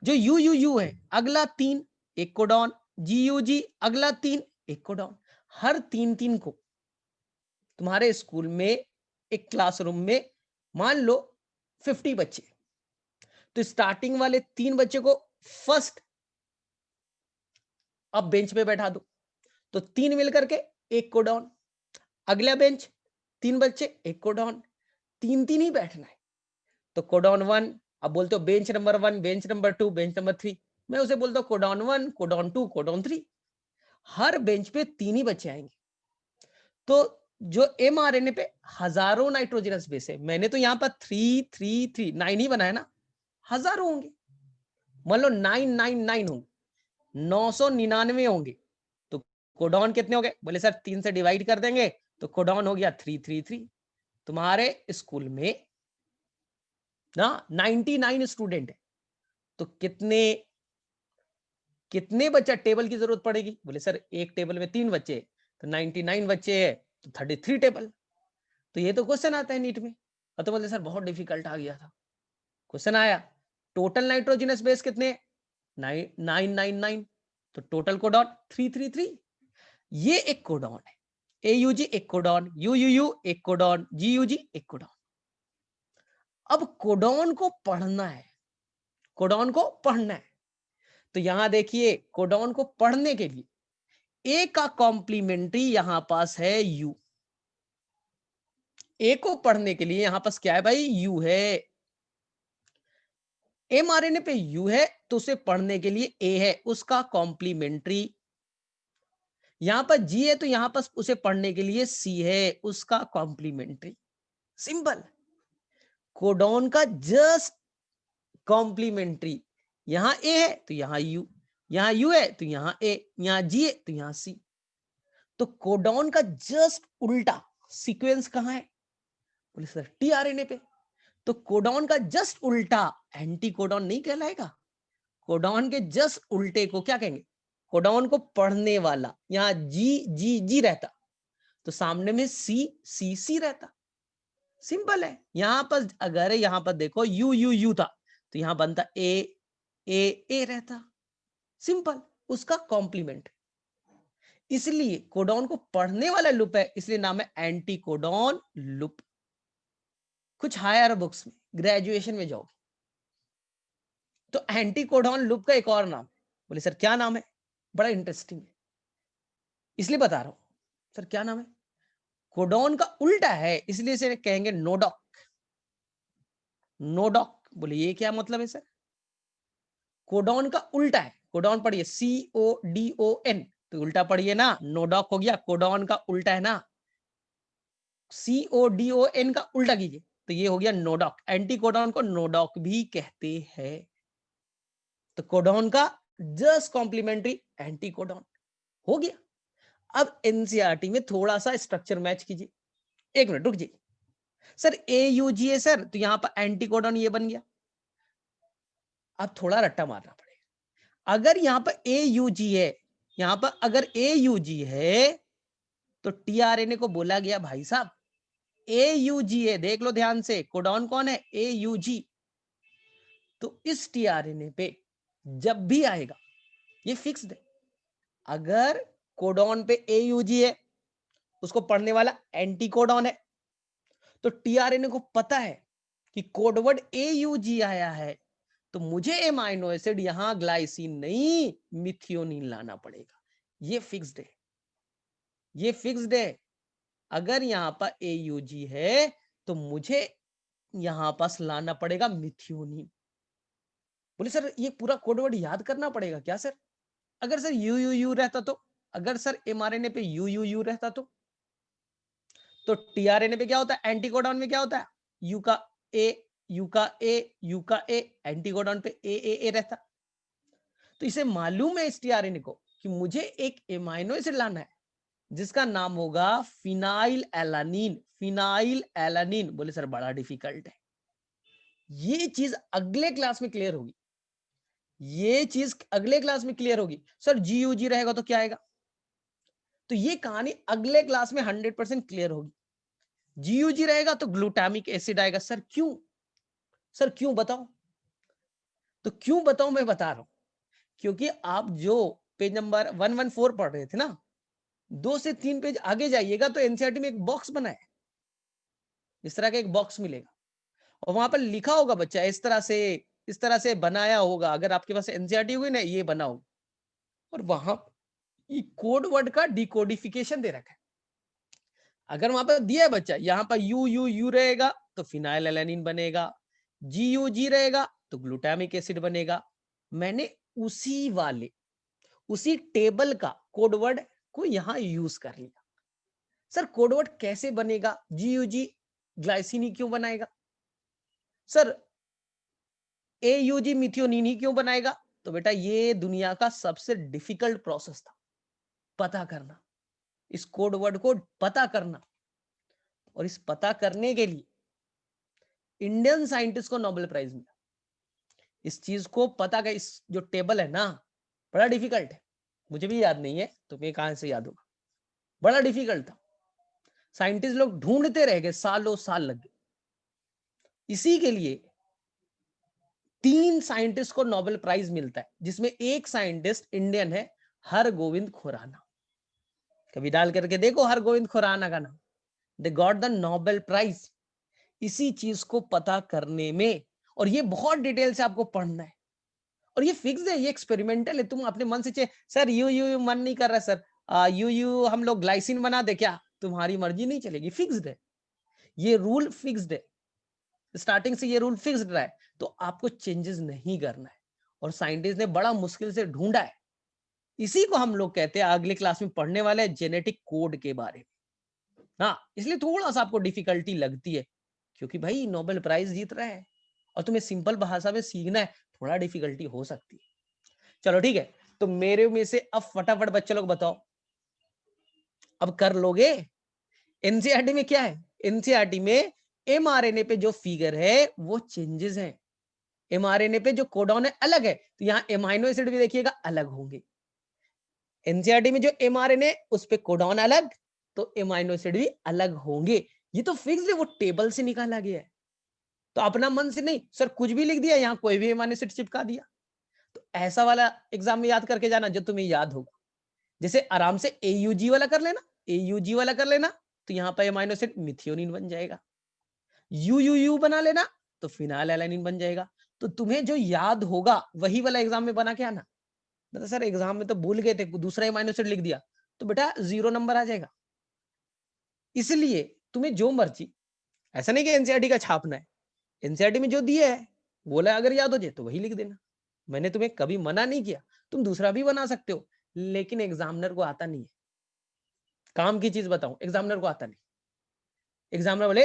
जो UUU है, अगला 3 एक कोडॉन, GUG अगला 3 एक कोडॉन। हर 3 को तुम्हारे स्कूल में एक क्लासरूम में मान लो 50 बच्चे, तो स्टार्टिंग वाले 3 बच्चे को फर्स्ट अब बेंच पे बैठा दो, तो 3 मिलकर के एक कोडॉन। अगला बेंच 3 बच्चे एक कोडॉन, 3 ही बैठना है, तो कोडॉन 1। अब बोलते हो bench number 1, bench number 2, bench number 3, मैं उसे बोलता हूँ कोडॉन 1, कोडॉन 2, कोडॉन 3। हर बेंच पे 3 ही बच्चे आएंगे। तो जो mRNA पे हजारों नाइट्रोजनस बेस है, मैंने तो यहाँ पर 3 3 3 9 ही बनाया ना, हजारों होंगे, मान लो 999 होंगे, 999 होंगे, तो कोडॉन कितने हो गए? बोले सर 3 से डिवाइड कर देंगे तो कोडॉन हो गया 333। तुम्हारे स्कूल में ना 99 स्टूडेंट है, तो कितने कितने बच्चा टेबल की जरूरत पड़ेगी? बोले सर एक टेबल में 3 बच्चे, तो 99 बच्चे है तो 33 टेबल। तो ये तो क्वेश्चन आता है नीट में। और तो बोलते सर बहुत डिफिकल्ट आ गया था। क्वेश्चन आया, टोटल नाइट्रोजनस बेस कितने? 999, तो टोटल कोडॉन 333। ये एक कोडॉन है, AUG एक कोडॉन, UUU एक कोडॉन, GUG एक कोडॉन। अब कोडॉन को पढ़ना है, कोडॉन को पढ़ना है, तो यहां देखिए कोडॉन को पढ़ने के लिए ए का कॉम्प्लीमेंट्री यहां पास है यू। ए को पढ़ने के लिए यहां पास क्या है भाई? यू है। mRNA पे यू है तो उसे पढ़ने के लिए ए है, उसका कॉम्प्लीमेंट्री। यहां पर जी है तो यहां पर उसे पढ़ने के लिए सी है, उसका कॉम्प्लीमेंट्री। सिंपल। कोडॉन का जस्ट कॉम्प्लीमेंट्री, यहां ए है तो यहां यू है तो यहां ए, यहां जी है तो यहां सी। तो कोडॉन का जस्ट उल्टा सीक्वेंस कहां है? बोले सर टीआरएनए पे। तो कोडॉन का जस्ट उल्टा एंटी कोडॉन नहीं कहलाएगा? कोडॉन के जस्ट उल्टे को क्या कहेंगे? कोडॉन को पढ़ने वाला, यहां जी जी जी रहता तो सामने में सी सी सी रहता। सिंपल है। यहां पर अगर यहां पर देखो यू यू यू था तो यहां बनता ए ए ए रहता। सिंपल, उसका कॉम्प्लीमेंट। इसलिए कोडॉन को पढ़ने वाला लूप है, इसलिए नाम है एंटी कोडॉन लूप। कुछ हायर बुक्स में ग्रेजुएशन में जाओगे तो एंटी कोडॉन लूप का एक और नाम, बोले सर क्या नाम है? बड़ा इंटरेस्टिंग है, इसलिए बता रहा हूं। सर क्या नाम है? कोडॉन का उल्टा है, इसलिए इसे कहेंगे नोडॉक। नोडॉक, बोले ये क्या मतलब है सर? कोडॉन का उल्टा है, कोडॉन पढ़िए CODON, तो उल्टा पढ़िए ना, नोडॉक हो गया, कोडॉन का उल्टा है ना, CODON का उल्टा कीजिए तो ये हो गया नोडॉक। एंटी कोडॉन को नोडॉक भी कहते हैं। तो कोडॉन का जस्ट कॉम्प्लीमेंट्री एंटी कोडॉन हो गया। अब एनसीईआरटी में थोड़ा सा स्ट्रक्चर मैच कीजिए। एक मिनट रुक जी सर, AUG है सर, तो यहां पर एंटी कोडॉन ये बन गया। अब थोड़ा रट्टा मारना पड़ेगा। अगर यहां पर AUG है, यहां पर अगर AUG है तो टीआरएनए को बोला गया भाई साहब AUG है। देख लो ध्यान से, कोडॉन कौन है? AUG। तो इस टीआरएनए पे जब भी आएगा, ये फिक्स्ड है, अगर कोडॉन पे AUG है, उसको पढ़ने वाला एंटी कोडॉन है, तो टीआरएनए को पता है कि कोडवर्ड AUG आया है, तो मुझे एमाइनो एसिड यहां ग्लाइसिन नहीं मिथियोनिन लाना पड़ेगा। ये फिक्स्ड है, ये फिक्स्ड है। अगर यहां पर AUG है तो मुझे यहां पास लाना पड़ेगा मिथियोनिन। बोले सर ये पूरा कोडवर्ड याद करना पड़ेगा क्या सर? अगर सर यू रहता तो, अगर सर mRNA पे यू रहता तो टीआरएनए पे क्या होता है? एंटीकोडॉन में क्या होता है? यू का ए यू का ए यू का ए, एंटीकोडॉन पे ए रहता। तो इसे मालूम है इस टीआरएनए को कि मुझे एक एमाइनो एसिड लाना है जिसका नाम होगा फिनाइल एलानिन। Phenyl alanine. बोले सर बड़ा डिफिकल्ट है, ये चीज अगले क्लास में क्लियर होगी, ये चीज अगले क्लास में क्लियर होगी। सर जीयूजी रहेगा तो क्या आएगा? तो ये कहानी अगले क्लास में 100% क्लियर होगी। जीयूजी रहेगा तो ग्लूटामिक एसिड आएगा। सर क्यों? सर क्यों बताओ? तो क्यों बताऊं, मैं बता रहा हूं। क्योंकि आप जो पेज नंबर 114 पढ़ रहे थे ना, 2 से 3 पेज आगे जाइएगा तो एनसीईआरटी में एक बॉक्स बना है, इस तरह का एक बॉक्स मिलेगा और वहां पर लिखा होगा बच्चा इस तरह से बनाया होगा। अगर आपके पास एनसीईआरटी हुई ना, ये बनाओ, और वहां कोड वर्ड का डिकोडिफिकेशन दे रखा है। अगर वहां पर दिया है बच्चा, यहाँ पर यू यू यू रहेगा तो फिनाइल एलानिन बनेगा, जी यू जी रहेगा तो ग्लूटामिक एसिड बनेगा। मैंने उसी टेबल का कोडवर्ड को यहां यूज कर लिया। सर कोडवर्ड कैसे बनेगा? जी यू जी ग्लाइसिन ही क्यों बनाएगा? Sir A U G methionine ही क्यों बनाएगा? तो बेटा ये दुनिया का सबसे डिफिकल्ट प्रोसेस था, पता करना, इस कोडवर्ड को पता करना। और इस पता करने के लिए इंडियन साइंटिस्ट को नोबेल प्राइज मिला। इस चीज को पता कर, इस जो टेबल है ना, बड़ा डिफिकल्ट है, मुझे भी याद नहीं है, तुम्हें कहां से याद होगा, बड़ा डिफिकल्ट था। साइंटिस्ट लोग ढूंढते रह गए, सालों साल लग गए। इसी के लिए 3 साइंटिस्ट को नोबेल प्राइज मिलता है, जिसमें एक साइंटिस्ट इंडियन है, हरगोविंद खुराना। कभी डाल करके देखो हरगोविंद खुराना का नाम, they got the Nobel prize इसी चीज को पता करने में। और ये बहुत डिटेल से आपको पढ़ना है, और ये फिक्स है, ये एक्सपेरिमेंटल है। तुम अपने मन से सर यू यू यू मन नहीं कर रहा सर, यू यू हम लोग ग्लाइसिन बना दे क्या? तुम्हारी मर्जी नहीं चलेगी, फिक्स्ड है ये रूल, फिक्स्ड है, स्टार्टिंग से ये रूल फिक्स्ड रहा है, तो आपको चेंजेस नहीं करना है। और साइंटिस्ट ने बड़ा मुश्किल से ढूंढा है। इसी को हम लोग कहते हैं, अगले क्लास में पढ़ने वाले जेनेटिक कोड के बारे में। हाँ, इसलिए थोड़ा सा आपको डिफिकल्टी लगती है, क्योंकि भाई नोबेल प्राइज जीत रहा है और तुम्हें सिंपल भाषा में सीखना है, थोड़ा डिफिकल्टी हो सकती है। चलो ठीक है, तो मेरे में से अब फटाफट बच्चे लोग बताओ, अब कर लोगे? एनसीईआरटी में क्या है? एनसीईआरटी में एमआरएनए पे जो फिगर है वो चेंजेस है। एमआरएनए पे जो कोडॉन है अलग है, तो यहाँ एमाइनो एसिड भी देखिएगा अलग होंगे। एनसीईआरटी में जो एमआरएनए उस पे कोडॉन अलग, तो एमाइनो एसिड भी अलग होंगे। ये तो फिक्स है, वो टेबल से निकाला गया है। तो अपना मन से नहीं सर कुछ भी लिख दिया, यहाँ कोई भी एमाइनो एसिड चिपका दिया। तो ऐसा वाला एग्जाम में याद करके जाना जो तुम्हें याद होगा। जैसे आराम से एयूजी वाला कर लेना, एयूजी वाला कर लेना, तो यहाँ पर एमाइनो एसिड मिथियोनिन बन जाएगा। यू यू यू बना लेना तो फिनाइल एलानिन बन जाएगा। तो तुम्हें जो याद होगा वही वाला एग्जाम में बना के आना। तो सर एग्जाम में तो भूल गए थे, दूसरा एमाइनो एसिड लिख दिया, तो बेटा 0 नंबर आ जाएगा। इसलिए तुम्हें जो मर्जी, ऐसा नहीं कि एनसीईआरटी का छापना है, एनसीईआरटी में जो दिया है बोला अगर याद हो जाए तो वही लिख देना। मैंने तुम्हें कभी मना नहीं किया, तुम दूसरा भी बना सकते हो, लेकिन एग्जामिनर को आता नहीं है। काम की चीज बताऊं, एग्जामिनर को आता नहीं। एग्जामिनर बोले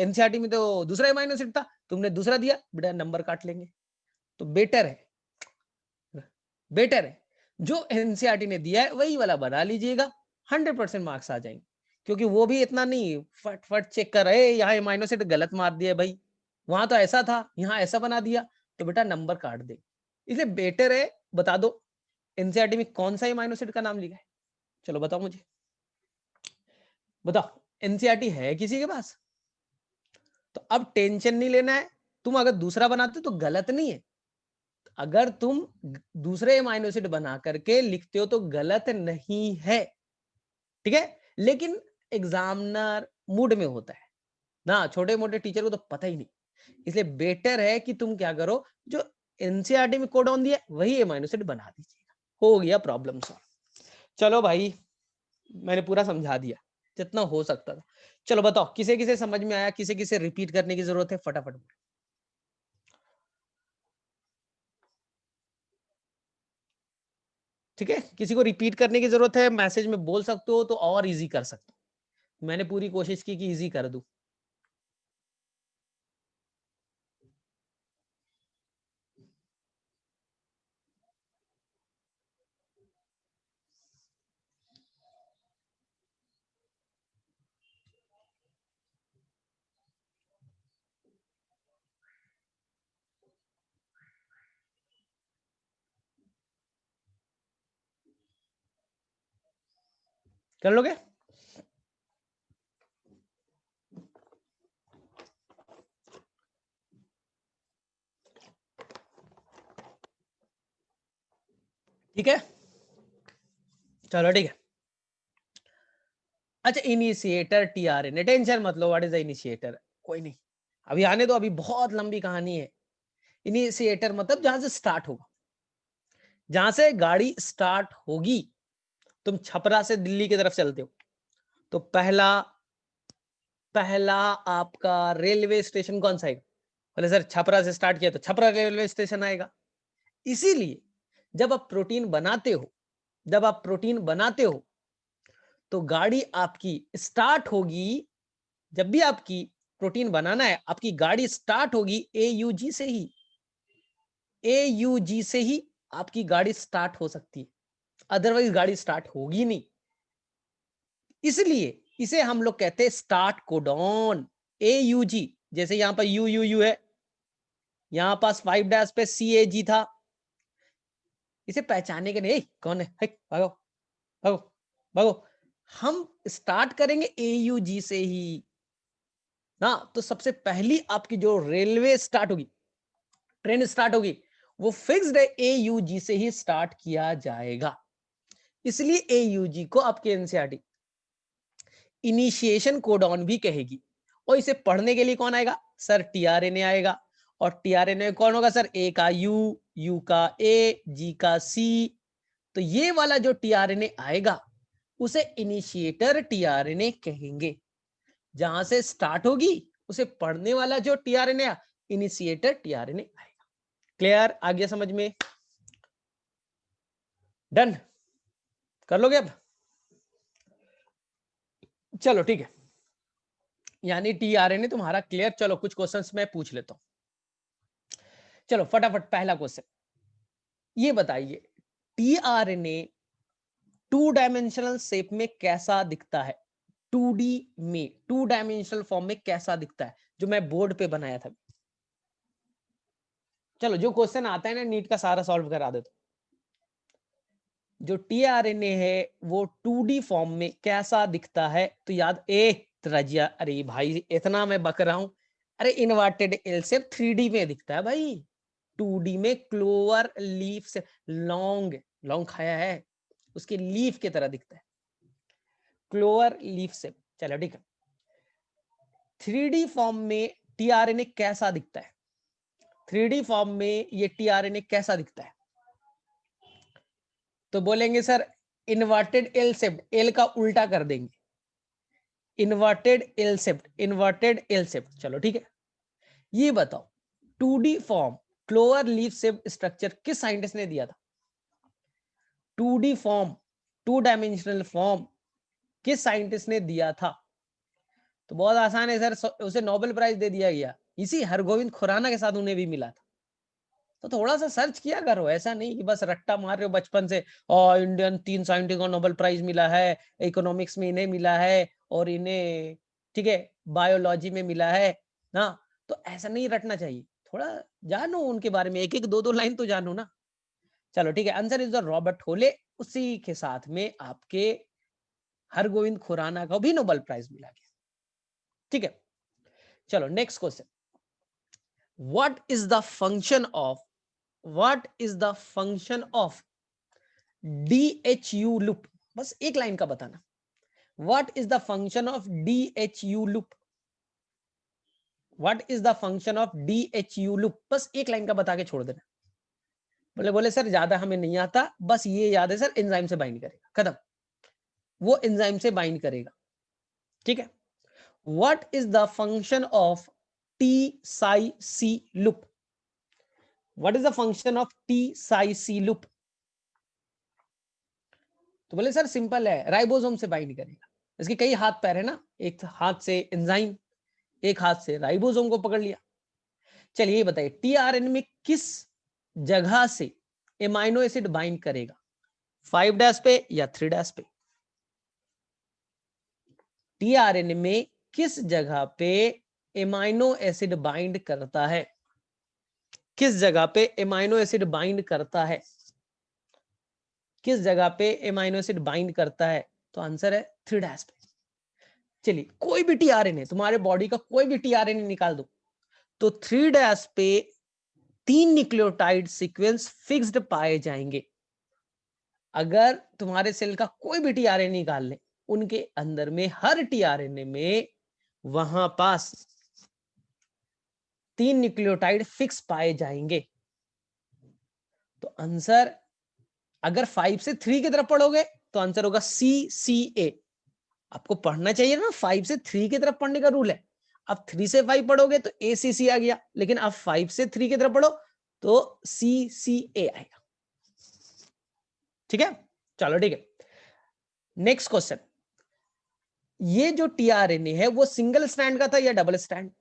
एनसीईआरटी में तो दूसरा अमीनो एसिड था, तुमने दूसरा दिया, बेटा नंबर काट लेंगे। तो बेटर है जो एनसीईआरटी ने दिया है वही वाला बना लीजिएगा, 100% मार्क्स आ जाएंगे। क्योंकि वो भी इतना नहीं फट फट चेक कर रहे यहाँ अमीनो एसिड गलत मार दिया भाई, वहां तो ऐसा था यहाँ ऐसा बना दिया, तो बेटा नंबर काट दे। इसलिए बेटर है बता दो एनसीईआरटी में कौन सा अमीनो एसिड का नाम लिखा है। चलो बताओ मुझे, बताओ एनसीईआरटी है किसी के पास? तो अब टेंशन नहीं लेना है, तुम अगर दूसरा बनाते तो गलत नहीं है, अगर तुम दूसरे अमीनो एसिड बना करके लिखते हो तो गलत नहीं है, ठीक है। लेकिन एग्जामिनर मूड में होता है ना, छोटे मोटे टीचर को तो पता ही नहीं, इसलिए बेटर है कि तुम क्या करो, जो एनसीईआरटी में कोड ऑन दिया वही अमीनो एसिड बना दीजिएगा, हो गया प्रॉब्लम सॉल्व। चलो भाई, मैंने पूरा समझा दिया जितना हो सकता था। चलो बताओ किसे किसे समझ में आया, किसे किसे रिपीट करने की जरूरत है, फटाफट। ठीक है, किसी को रिपीट करने की जरूरत है मैसेज में बोल सकते हो तो और इजी कर सकते हो। मैंने पूरी कोशिश की कि इजी कर दूं। कर लोगे? ठीक है, चलो ठीक है। अच्छा, इनिशिएटर टीआरएनए, टेंशन मत लो, व्हाट इज द इनिशिएटर, कोई नहीं, अभी आने दो, अभी बहुत लंबी कहानी है। इनिशिएटर मतलब जहां से स्टार्ट होगा, जहां से गाड़ी स्टार्ट होगी। तुम छपरा से दिल्ली की तरफ चलते हो तो पहला आपका रेलवे स्टेशन कौन सा है? बोले सर छपरा से स्टार्ट किया तो छपरा रेलवे स्टेशन आएगा। इसीलिए जब आप प्रोटीन बनाते हो, तो गाड़ी आपकी स्टार्ट होगी, जब भी आपकी प्रोटीन बनाना है, आपकी गाड़ी स्टार्ट होगी AUG से ही, AUG से ही आपकी गाड़ी स्टार्ट हो सकती है, अदरवाइज गाड़ी स्टार्ट होगी नहीं। इसलिए इसे हम लोग कहते हैं स्टार्ट कोडॉन, AUG। जैसे यहां पर UUU है, यहां पास 5 डैश पे CAG था, इसे पहचानने के नहीं कौन है, भागो भागो भागो, हम स्टार्ट करेंगे AUG से ही ना। तो सबसे पहली आपकी जो रेलवे स्टार्ट होगी, ट्रेन स्टार्ट होगी, वो फिक्स्ड है, AUG से ही स्टार्ट किया जाएगा। इसलिए AUG को आपके एनसीईआरटी इनिशिएशन कोडॉन भी कहेगी। और इसे पढ़ने के लिए कौन आएगा सर? टीआरएनए आएगा। और टीआरएनए कौन होगा सर? ए का यू, यू का ए, जी का सी। तो ये वाला जो टीआरएनए आएगा उसे इनिशिएटर टीआरएनए कहेंगे। जहां से स्टार्ट होगी उसे पढ़ने वाला जो टीआरएनए इनिशिएटर टीआरएनए आएगा। क्लियर? आ गया समझ में? डन कर लोगे अब? चलो ठीक है, यानी टीआरएनए तुम्हारा क्लियर। चलो कुछ क्वेश्चंस मैं पूछ लेता हूं। चलो फटाफट पहला क्वेश्चन ये बताइए, टीआरएनए 2 डायमेंशनल शेप में कैसा दिखता है? 2D में, 2 डायमेंशनल फॉर्म में कैसा दिखता है, जो मैं बोर्ड पे बनाया था। चलो जो क्वेश्चन आता है ना नीट का सारा सॉल्व करा देता। जो टीआरएनए है वो 2D फॉर्म में कैसा दिखता है? तो याद रजिया, अरे भाई इतना मैं बक रहा हूं, अरे इन्वर्टेड एल शेप 3D में दिखता है भाई, 2D में क्लोवर लीफ से, लॉन्ग लॉन्ग खाया है, उसके लीफ की तरह दिखता है, क्लोवर लीफ से। चलो ठीक है, 3D फॉर्म में टीआरएनए कैसा दिखता है? 3D फॉर्म में ये टीआरएनए कैसा दिखता है? तो बोलेंगे sir inverted L shape, L का उल्टा कर देंगे, inverted L shape, inverted L shape. चलो ठीक है, ये बताओ 2D form clover leaf shape structure किस साइंटिस्ट ने दिया था? 2D फॉर्म, 2 डायमेंशनल फॉर्म किस साइंटिस्ट ने दिया था? तो बहुत आसान है सर, उसे नोबेल प्राइज दे दिया गया, इसी हरगोविंद खुराना के साथ उन्हें भी मिला था। तो थोड़ा सा सर्च किया करो, ऐसा नहीं कि बस रट्टा मार रहे हो बचपन से, और इंडियन 3 साइंटिस्ट को नोबेल प्राइज मिला है, इकोनॉमिक्स में इन्हें मिला है, और इन्हें ठीक है बायोलॉजी में मिला है ना। तो ऐसा नहीं रटना चाहिए, थोड़ा जानो उनके बारे में, एक एक दो दो लाइन तो जानो ना। चलो ठीक है, आंसर इज द रॉबर्ट होले। उसी के साथ में आपके हरगोविंद खुराना को भी नोबेल प्राइज मिला गया। ठीक है, चलो next question, what is the function of, what is the function of DHU loop? बस एक लाइन का बताना, what is the function of DHU loop? What is the function of DHU loop? बस एक लाइन का बता के छोड़ देना। बोले बोले सर ज्यादा हमें नहीं आता, बस ये याद है सर एंजाइम से बाइंड करेगा, खत्म, वो एंजाइम से बाइंड करेगा। ठीक है, what is the function of T-Psi-C loop? What is the function of T-Psi-C loop? तो बोले सर सिंपल है, राइबोसोम से बाइंड करेगा। इसके कई हाथ पैर है ना, एक हाथ से एंजाइम, एक हाथ से राइबोसोम को पकड़ लिया। चलिए ये बताइए टीआरएनए में किस जगह से एमाइनो एसिड बाइंड करेगा, 5 डैश पे या 3 डैश पे? टीआरएनए में किस जगह पे एमाइनो एसिड बाइंड करता है? किस जगह पे एमाइनो एसिड बाइंड करता है? किस जगह पे एमाइनो एसिड बाइंड करता है? तो आंसर है 3' पे। चलिए कोई भी टीआरएनए, तुम्हारे बॉडी का कोई भी टीआरएनए निकाल दो, तो 3' पे 3 न्यूक्लियोटाइड सीक्वेंस फिक्स्ड पाए जाएंगे। अगर तुम्हारे सेल का कोई भी टीआरएनए निकाल ले, उनके अंदर में हर टीआरएनए में वहां पास 3 न्यूक्लियोटाइड फिक्स पाए जाएंगे। तो आंसर, अगर 5 से 3 की तरफ पढ़ोगे तो आंसर होगा CCA। आपको पढ़ना चाहिए ना, 5 से 3 की तरफ पढ़ने का रूल है। अब 3 से 5 पढ़ोगे तो ACC आ गया, लेकिन अब 5 से 3 की तरफ पढ़ो तो CCA आएगा। ठीक है, चलो ठीक है। नेक्स्ट क्वेश्चन, ये जो टीआरएनए है वो सिंगल स्ट्रैंड का था या डबल स्ट्रैंड?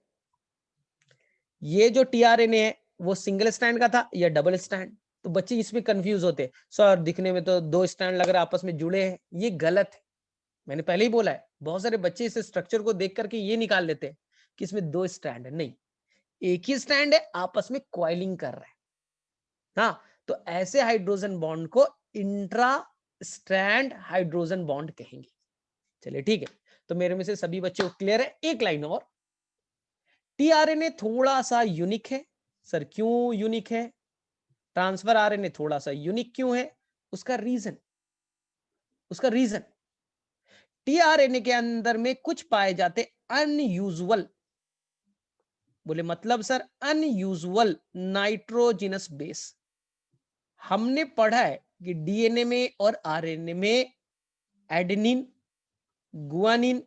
ये जो टीआरएनए है वो सिंगल स्ट्रैंड का था या डबल स्ट्रैंड? तो बच्चे इसमें कंफ्यूज होते हैं, सर दिखने में तो 2 स्ट्रैंड लग रहा है आपस में जुड़े हैं। ये गलत है, मैंने पहले ही बोला है। बहुत सारे बच्चे इस स्ट्रक्चर को देख करके ये निकाल लेते हैं कि इसमें 2 स्ट्रैंड है। नहीं, एक ही स्ट्रैंड है, आपस में कॉइलिंग कर रहा है। हाँ, तो ऐसे हाइड्रोजन बॉन्ड को इंट्रा स्ट्रैंड हाइड्रोजन बॉन्ड कहेंगे। चलिए ठीक है, तो मेरे में से सभी बच्चे को क्लियर है। एक लाइन और, टीआरएनए थोड़ा सा यूनिक है। सर क्यों यूनिक है? ट्रांसफर आरएनए थोड़ा सा यूनिक क्यों है? उसका रीजन, टीआरएनए के अंदर में कुछ पाए जाते अनयूजुअल। बोले मतलब सर अनयूजुअल नाइट्रोजिनस बेस। हमने पढ़ा है कि डीएनए में और आरएनए में एडेनिन, गुआनिन,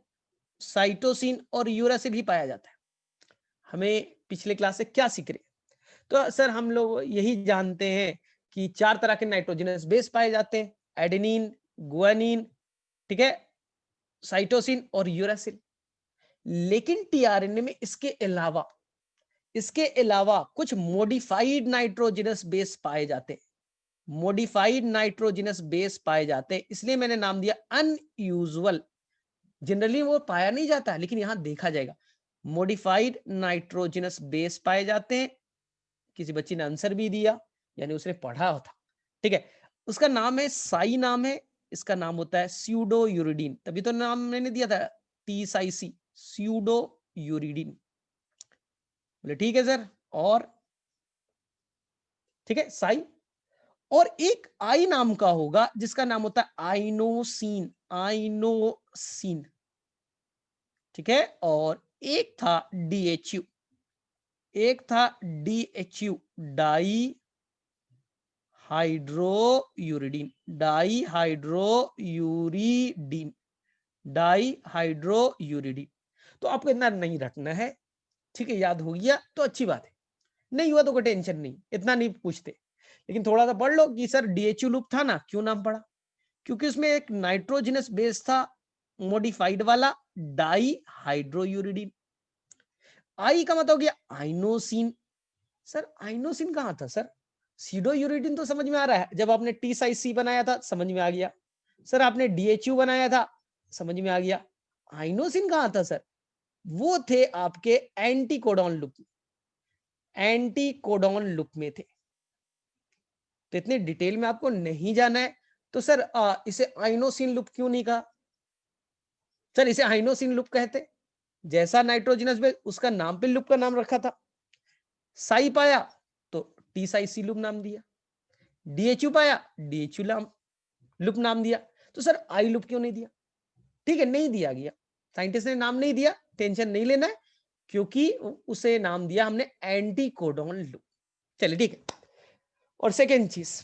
साइटोसिन और यूरासिल ही पाया जाता है। हमें पिछले क्लास से क्या सीख रहे? तो सर हम लोग यही जानते हैं कि 4 तरह के नाइट्रोजनस बेस पाए जाते हैं, एडेनिन, गुआनिन, ठीक है, साइटोसिन और यूरासिल। लेकिन टीआरएनए में इसके अलावा कुछ मॉडिफाइड नाइट्रोजनस बेस पाए जाते हैं। मॉडिफाइड नाइट्रोजनस बेस पाए जाते हैं, इसलिए मैंने नाम दिया अनयूजुअल। जनरली वो पाया नहीं जाता, लेकिन यहां देखा जाएगा। मॉडिफाइड नाइट्रोजनस बेस पाए जाते हैं। किसी बच्ची ने आंसर भी दिया, यानी उसने पढ़ा था। ठीक है, उसका नाम है, साई नाम है, इसका नाम होता है स्यूडो यूरिडीन। तभी तो नाम मैंने दिया था TSIC, स्यूडो यूरिडीन। बोले ठीक है सर, और ठीक है साई। और एक आई नाम का होगा जिसका नाम होता है आइनोसिन, आइनोसिन। ठीक है, और एक था DHU, एक था DHU, डाई हाइड्रोयूरिडीन, डाईहाइड्रोयूरिडीन, डाईहाइड्रोयूरिडीन। तो आपको इतना नहीं रटना है, ठीक है, याद हो गया तो अच्छी बात है, नहीं हुआ तो कोई टेंशन नहीं, इतना नहीं पूछते। लेकिन थोड़ा सा पढ़ लो कि सर DHU लूप था ना, क्यों नाम पड़ा? क्योंकि उसमें एक नाइट्रोजनस बेस था मॉडिफाइड वाला, डाई हाइड्रोयूरिडीन। आई का मतलब हो गया आइनोसिन। सर आइनोसिन कहां था सर? सीडो यूरिडीन तो समझ में आ रहा है, जब आपने TSIC बनाया था समझ में आ गया। सर आपने DHU बनाया था, समझ में आ गया। आइनोसिन कहां था सर? वो थे आपके anti codon loop, anti codon loop में थे। तो इतने डिटेल में आपको नहीं जाना है। तो सर इसे आइनोसिन लूप क्यों नहीं कहा? सर इसे आइनोसिन लूप कहते, जैसा नाइट्रोजनस बेस उसका नाम पे लूप का नाम रखा था। साई पाया तो TSIC लूप नाम दिया, DHU पाया DHU लूप नाम दिया। तो सर आई लूप क्यों नहीं दिया? ठीक है, नहीं दिया गया, साइंटिस्ट ने नाम नहीं दिया, टेंशन नहीं लेना है, क्योंकि उसे नाम दिया हमने एंटी कोडॉन लूप। चलिए ठीक है। और सेकेंड चीज,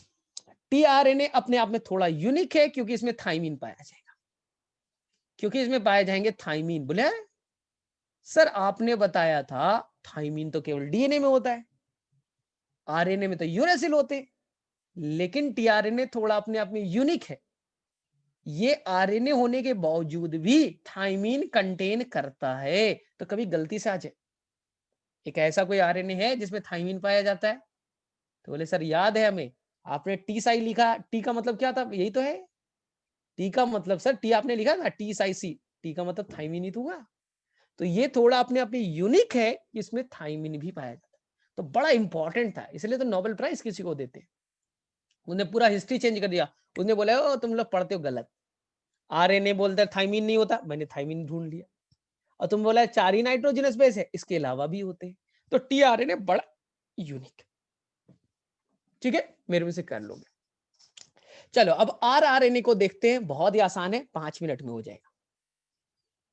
टीआरएनए अपने आप में थोड़ा यूनिक है क्योंकि इसमें थाइमीन पाया जाएगा, क्योंकि इसमें पाए जाएंगे थाइमीन। बोले सर आपने बताया था थाइमीन तो केवल डीएनए में होता है, आरएनए में तो यूरेसिल होते हैं, लेकिन टीआरएनए थोड़ा अपने आप में यूनिक है। ये आरएनए होने के बावजूद भी थाइमीन कंटेन करता है। तो कभी गलती से आ जाए एक ऐसा कोई आरएनए है जिसमें थाइमीन पाया जाता है, तो बोले सर याद है हमें, आपने टी साई लिखा, टी का मतलब क्या था? यही तो है, टी का मतलब सर, टी आपने लिखा था TSIC, टी का मतलब थाइमीन ही तो हुआ। तो ये थोड़ा अपने आप में यूनिक है, इसमें थाइमीन भी पाया जाता है। तो बड़ा इंपॉर्टेंट था, इसलिए तो नोबेल प्राइज किसी को देते हैं। उन्हें पूरा हिस्ट्री चेंज कर दिया, उन्हें बोला ओ तुम लोग पढ़ते हो गलत। आरएनए बोलता है थाइमिन नहीं होता, मैंने थाइमिन ढूंढ लिया। और तुम बोला 4 ही नाइट्रोजनस बेस है, इसके अलावा भी होते हैं। तो टीआरएनए बड़ा यूनिक, ठीक है, मेरे में से कर लोगे। चलो अब आरआरएनए को देखते हैं, बहुत ही आसान है, 5 मिनट में हो जाएगा,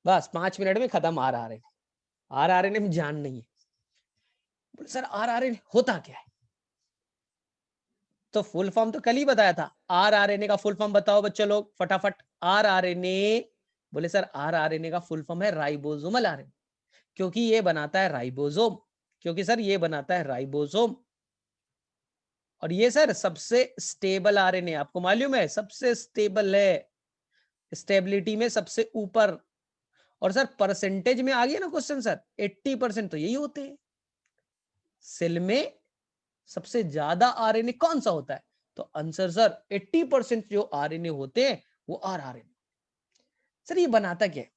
बस 5 मिनट में खत्म। आरआरएनए, आरआरएनए में जान नहीं है। सर आरआरएनए होता क्या है? तो फुल फॉर्म तो कल ही बताया था। आरआरएनए का फुल फॉर्म बताओ बच्चे लोग फटाफट। आरआरएनए, बोले सर आरआरएनए का फुल फॉर्म है राइबोसोमल आरएनए, क्योंकि ये बनाता है राइबोसोम, क्योंकि सर ये बनाता है राइबोसोम। और ये सर सबसे स्टेबल आरएनए, आपको मालूम है, सबसे स्टेबल है, स्टेबिलिटी में सबसे ऊपर। और सर परसेंटेज में आ गया ना क्वेश्चन सर, 80% तो यही होते हैं। सेल में सबसे ज्यादा आरएनए कौन सा होता है? तो आंसर सर 80% जो आरएनए होते हैं वो आरआरएनए। सर ये बनाता क्या है?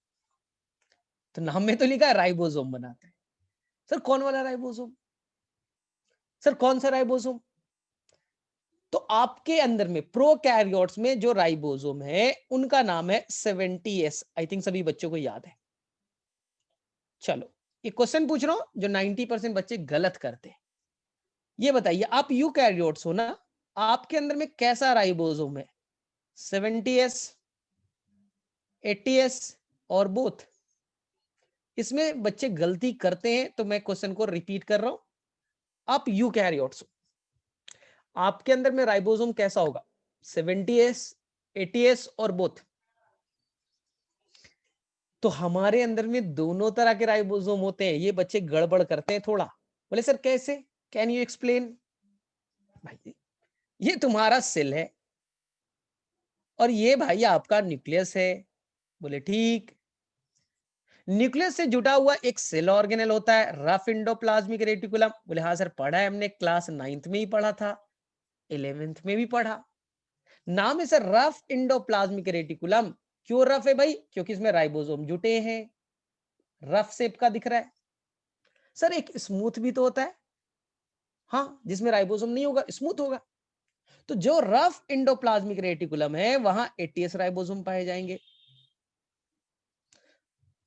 तो नाम में तो लिखा है राइबोसोम बनाता है। सर कौन वाला राइबोसोम? सर कौन सा राइबोसोम? तो आपके अंदर में प्रोकैरियोट्स में जो राइबोसोम है उनका नाम है 70S। आई थिंक सभी बच्चों को याद है। चलो एक क्वेश्चन पूछ रहा हूं जो 90% बच्चे गलत करते हैं। ये बताइए, आप यूकैरियोट्स हो ना, आपके अंदर में कैसा राइबोसोम है? 70S, 80S और बोथ? इसमें बच्चे गलती करते हैं, तो मैं क्वेश्चन को रिपीट कर रहा हूं। आप यूकैरियोट्स हो, आपके अंदर में राइबोसोम कैसा होगा? 70S, 80S और बोथ? तो हमारे अंदर में दोनों तरह के राइबोसोम होते हैं। ये बच्चे गड़बड़ करते हैं थोड़ा। बोले सर कैसे, कैन यू एक्सप्लेन? भाई ये तुम्हारा सेल है और ये भाई आपका न्यूक्लियस है। बोले ठीक। न्यूक्लियस से जुटा हुआ एक सेल ऑर्गेनेल होता है रफ इंडोप्लाज्मिक रेटिकुलम। बोले हाँ सर पढ़ा है हमने, क्लास 9th में ही पढ़ा था, 11th में भी पढ़ा। नाम है सर रफ इंडोप्लाज्मिक रेटिकुलम। क्यों रफ है भाई? क्योंकि इसमें राइबोसोम जुटे हैं, रफ शेप का दिख रहा है। सर एक स्मूथ भी तो होता है, हाँ, जिसमें राइबोसोम नहीं होगा, स्मूथ होगा। तो जो रफ इंडोप्लाज्मिक रेटिकुलम है वहां 80S राइबोसोम पाए जाएंगे।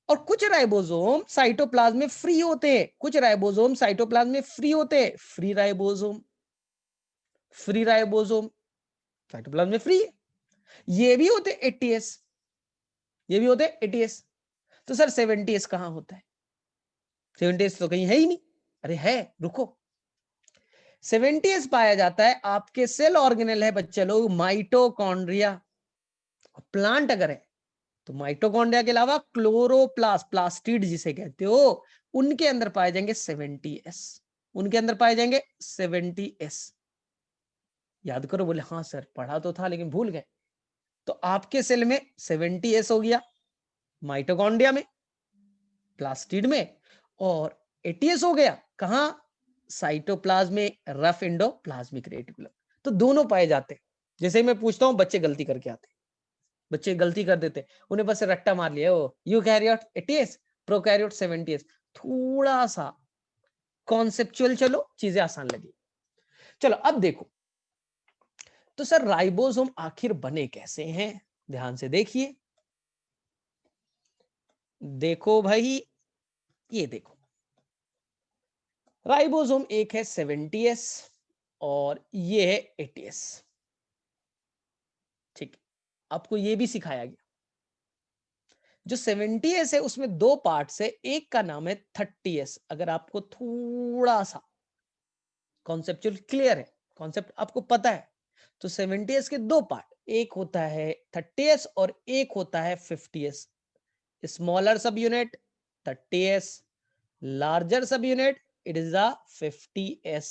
और कुछ राइबोसोम साइटोप्लाज्म में फ्री होते हैं, कुछ राइबोसोम साइटोप्लाज्म में फ्री होते हैं, free ribosome, free ribosome cytoplasm में फ्री है। ये भी होते 80S, ये भी होते 80S। तो सर 70S कहां होता है? 70S तो कहीं है ही नहीं। अरे है, रुको। 70S पाया जाता है आपके सेल ऑर्गेनेल है बच्चे लोग, माइटोकॉन्ड्रिया। प्लांट अगर है तो माइटोकॉन्ड्रिया के अलावा क्लोरोप्लास्ट, प्लास्टिड जिसे कहते हो, उनके अंदर पाए जाएंगे 70S, उनके अंदर पाए जाएंगे 70S। याद करो। बोले हाँ सर पढ़ा तो था लेकिन भूल गए। तो आपके सेल में 70S हो गया, माइटोकॉन्ड्रिया में, प्लास्टिड में, और 80S हो गया कहां? साइटोप्लाज्म में, रफ इंडोप्लाज्मिक रेटिकुलम। तो दोनों पाए जाते हैं। जैसे ही मैं पूछता हूं बच्चे गलती करके आते, बच्चे गलती कर देते, उन्हें बस रट्टा मार लिया, ओ यूकैरियोट 80S, प्रोकैरियोट 70S। थोड़ा सा कॉन्सेप्चुअल, चलो चीजें आसान लगी। चलो अब देखो, तो सर राइबोसोम आखिर बने कैसे हैं? ध्यान से देखिए, देखो भाई, ये देखो, राइबोसोम एक है 70S और ये है 80S। ठीक, आपको ये भी सिखाया गया। जो 70S है उसमें दो पार्ट है, एक का नाम है 30S। अगर आपको थोड़ा सा कॉन्सेप्चुअल क्लियर है, कॉन्सेप्ट आपको पता है, तो 70S के दो पार्ट, एक होता है 30S और एक होता है 50S। स्मॉलर सब यूनिट 30S, लार्जर सब unit it is the 50S।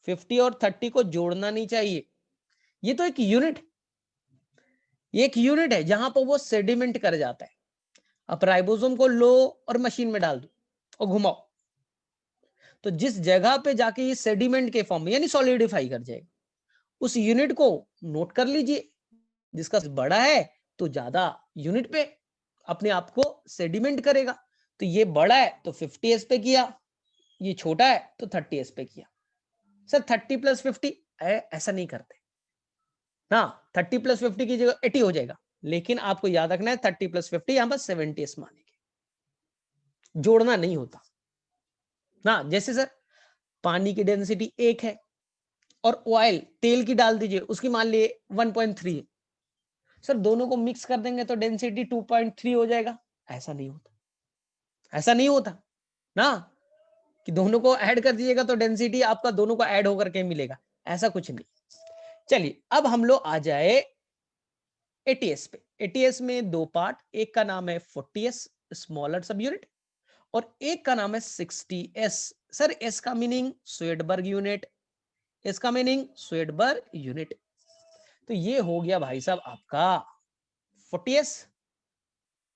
50 और 30 को जोड़ना नहीं चाहिए, ये तो एक यूनिट, ये एक यूनिट है जहां पर वो सेडिमेंट कर जाता है। अब राइबोसोम को लो और मशीन में डाल दो और घुमाओ, तो जिस जगह पे जाके ये सेडिमेंट के फॉर्म में यानी सॉलिडिफाई कर जाएगा, उस यूनिट को नोट कर लीजिए। जिसका बड़ा है तो ज्यादा यूनिट पे अपने आप को सेडिमेंट करेगा। तो ये बड़ा है तो 50S पे किया, ये छोटा है तो 30S पे किया। सर 30 + 50 ऐसा नहीं करते ना, 30 + 50 की जगह 80 हो जाएगा, लेकिन आपको याद रखना है 30 + 50 यहां पर 70s मानेंगे, जोड़ना नहीं होता ना। जैसे सर पानी की डेंसिटी 1 है और ऑयल तेल की डाल दीजिए, उसकी मान लिए 1.3 है, सर दोनों को मिक्स कर देंगे तो डेंसिटी 2.3 हो जाएगा। ऐसा नहीं होता, ऐसा नहीं होता ना कि दोनों को ऐड कर दीजिएगा तो डेंसिटी आपका दोनों को ऐड होकर के मिलेगा, ऐसा कुछ नहीं। चलिए अब हम लोग आ जाए एटीएस पे। एटीएस में दो पार्ट, एक का नाम है 40s स्मॉलर सब यूनिट और एक का नाम है 60s। सर एस का मीनिंग स्वेडबर्ग यूनिट, एस का मीनिंग स्वेडबर्ग यूनिट। तो ये हो गया भाई साहब आपका 40s